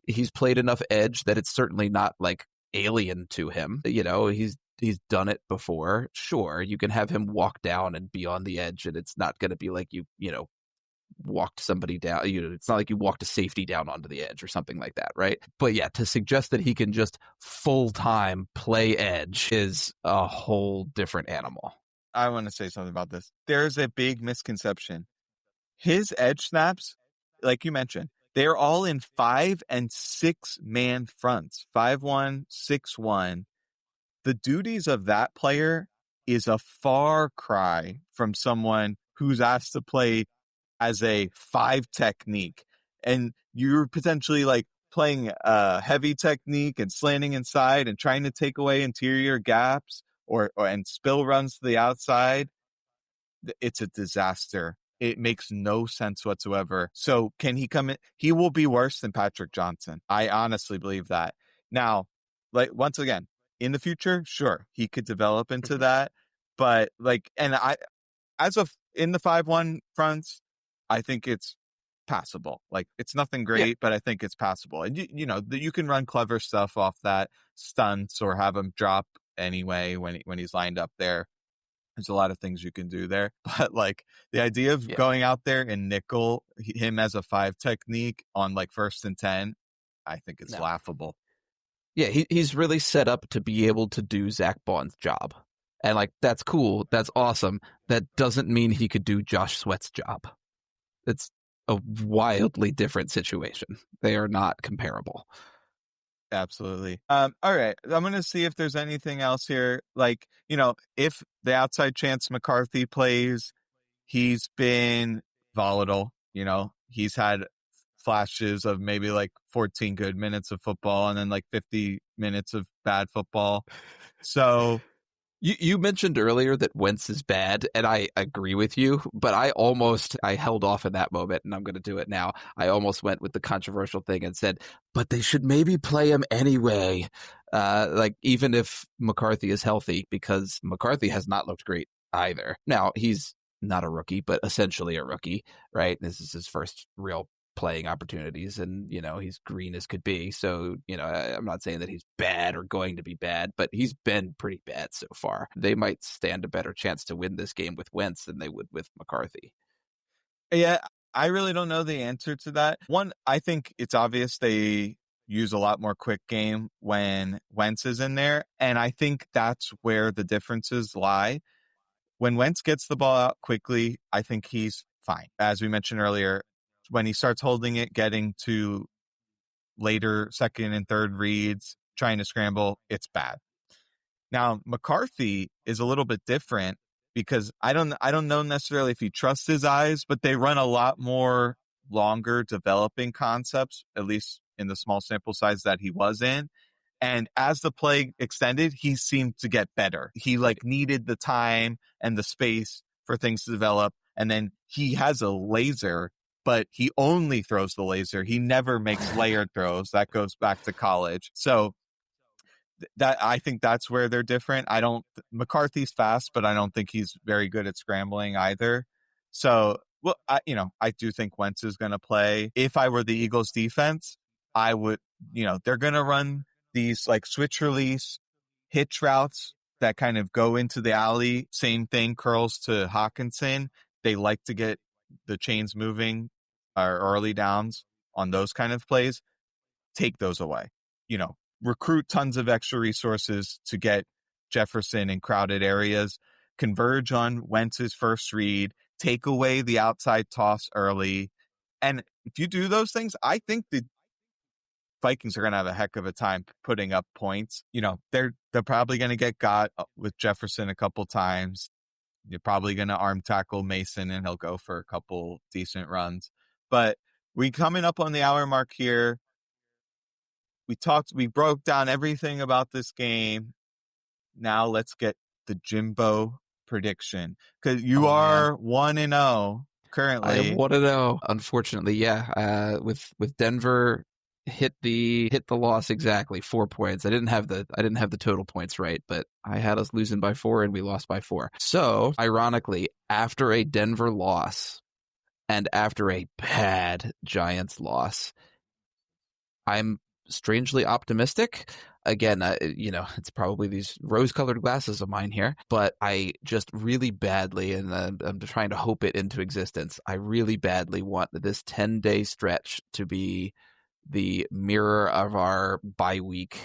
He's played enough edge that it's certainly not like alien to him. He's done it before. Sure, you can have him walk down and be on the edge, and it's not going to be like you walked somebody down. It's not like you walked a safety down onto the edge or something like that, right? But yeah, to suggest that he can just full time play edge is a whole different animal. I want to say something about this. There's a big misconception. His edge snaps, like you mentioned, they're all in 5 and 6 man fronts, 5-1, 6-1. The duties of that player is a far cry from someone who's asked to play as a 5 technique. And you're potentially like playing a heavy technique and slanting inside and trying to take away interior gaps and spill runs to the outside. It's a disaster. It makes no sense whatsoever. So can he come in? He will be worse than Patrick Johnson. I honestly believe that. Now, like once again, in the future, sure, he could develop into that. But like, and in the 5-1 fronts, I think it's passable. Like it's nothing great, but I think it's passable. And you can run clever stuff off that, stunts or have him drop anyway when he's lined up there. There's a lot of things you can do there, but like the idea of going out there and nickel him as a 5 technique on like 1st and 10, I think it's laughable. Yeah, he's really set up to be able to do Zach Bond's job. And like, that's cool. That's awesome. That doesn't mean he could do Josh Sweat's job. It's a wildly different situation. They are not comparable. Absolutely. All right. I'm going to see if there's anything else here. Like, if the outside chance McCarthy plays, he's been volatile. He's had flashes of maybe like 14 good minutes of football and then like 50 minutes of bad football. So you mentioned earlier that Wentz is bad, and I agree with you, but I held off in that moment, and I'm going to do it now. I almost went with the controversial thing and said, but they should maybe play him anyway, like even if McCarthy is healthy, because McCarthy has not looked great either. Now, he's not a rookie, but essentially a rookie, right? This is his first real playing opportunities, and he's green as could be. So I'm not saying that he's bad or going to be bad, but he's been pretty bad so far. They might stand a better chance to win this game with Wentz than they would with McCarthy. Yeah, I really don't know the answer to that. One, I think it's obvious they use a lot more quick game when Wentz is in there. And I think that's where the differences lie. When Wentz gets the ball out quickly, I think he's fine. As we mentioned earlier, when he starts holding it, getting to later second and third reads, trying to scramble, it's bad. Now, McCarthy is a little bit different because I don't know necessarily if he trusts his eyes, but they run a lot more longer developing concepts, at least in the small sample size that he was in. And as the play extended, he seemed to get better. He needed the time and the space for things to develop. And then he has a laser, but he only throws the laser. He never makes layered throws. That goes back to college. So that I think that's where they're different. McCarthy's fast, but I don't think he's very good at scrambling either. So, well, I do think Wentz is going to play. If I were the Eagles defense, I would, they're going to run these switch release hitch routes that kind of go into the alley. Same thing, curls to Hawkinson. They like to get the chains moving or early downs on those kind of plays. Take those away. Recruit tons of extra resources to get Jefferson in crowded areas. Converge on Wentz's first read. Take away the outside toss early. And if you do those things, I think the Vikings are going to have a heck of a time putting up points. They're probably going to get got with Jefferson a couple times. You're probably going to arm tackle Mason and he'll go for a couple decent runs. But we coming up on the hour mark here. We broke down everything about this game. Now let's get the Jimbo prediction, because you are 1-0 currently. I am 1-0, unfortunately. Yeah. With Denver hit the loss exactly 4 points. I didn't have the total points right, but I had us losing by 4 and we lost by 4. So ironically, after a Denver loss and after a bad Giants loss, I'm strangely optimistic. Again, it's probably these rose-colored glasses of mine here, but I just really badly, and I'm trying to hope it into existence, I really badly want this 10-day stretch to be the mirror of our bye week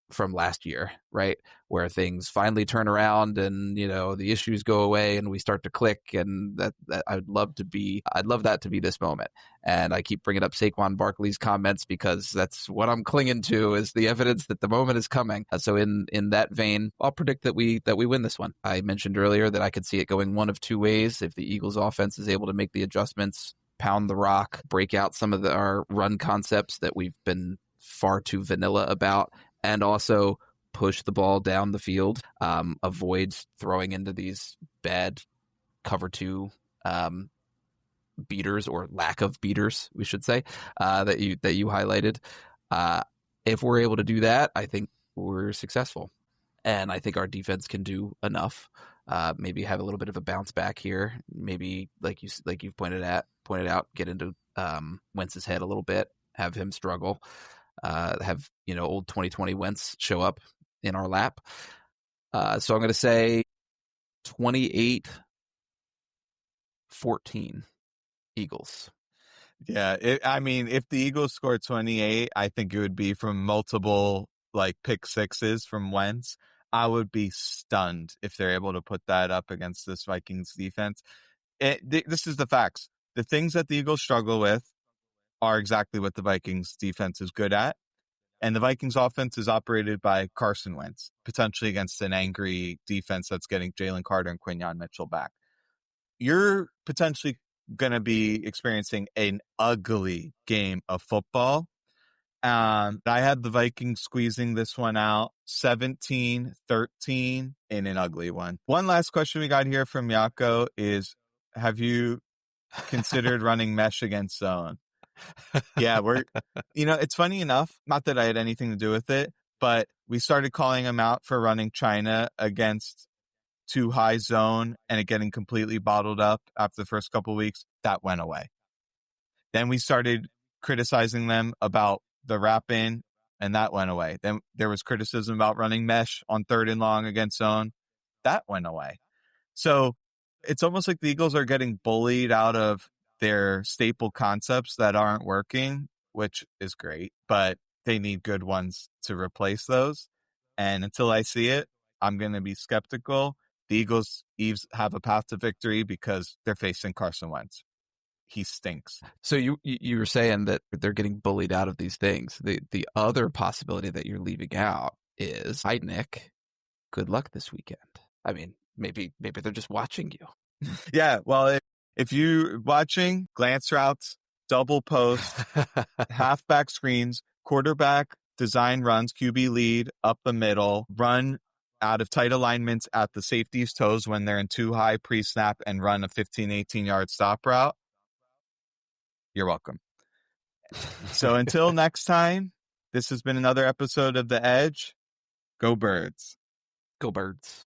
from last year, right? Where things finally turn around and, the issues go away and we start to click, and that I'd love that to be this moment. And I keep bringing up Saquon Barkley's comments because that's what I'm clinging to, is the evidence that the moment is coming. So in that vein, I'll predict that we win this one. I mentioned earlier that I could see it going one of two ways. If the Eagles offense is able to make the adjustments, pound the rock, break out some of our run concepts that we've been far too vanilla about, and also push the ball down the field, avoid throwing into these bad cover two beaters, or lack of beaters, we should say, that you highlighted. If we're able to do that, I think we're successful, and I think our defense can do enough. Maybe have a little bit of a bounce back here. Maybe like you've pointed out, get into Wentz's head a little bit, have him struggle. Have old 2020 Wentz show up in our lap. So I'm going to say 28-14 Eagles. Yeah, if the Eagles score 28, I think it would be from multiple pick sixes from Wentz. I would be stunned if they're able to put that up against this Vikings defense. This is the facts. The things that the Eagles struggle with are exactly what the Vikings defense is good at. And the Vikings offense is operated by Carson Wentz, potentially against an angry defense that's getting Jalen Carter and Quinyon Mitchell back. You're potentially going to be experiencing an ugly game of football. I had the Vikings squeezing this one out 17-13 in an ugly one. One last question we got here from Yako is, have you considered running mesh against zone? Yeah, it's funny enough, not that I had anything to do with it, but we started calling him out for running China against too high zone and it getting completely bottled up after the first couple of weeks. That went away. Then we started criticizing them about the wrap in, and that went away. Then there was criticism about running mesh on 3rd and long against zone. That went away. So it's almost like the Eagles are getting bullied out of their staple concepts that aren't working, which is great, but they need good ones to replace those. And until I see it, I'm going to be skeptical. The Eagles have a path to victory because they're facing Carson Wentz. He stinks. So you were saying that they're getting bullied out of these things. The other possibility that you're leaving out is, hi, Nick, good luck this weekend. I mean, maybe they're just watching you. Yeah, well, if you're watching, glance routes, double post, halfback screens, quarterback design runs, QB lead, up the middle, run out of tight alignments at the safety's toes when they're in too high pre-snap, and run a 15, 18-yard stop route. You're welcome. So until next time, this has been another episode of The Edge. Go Birds. Go Birds.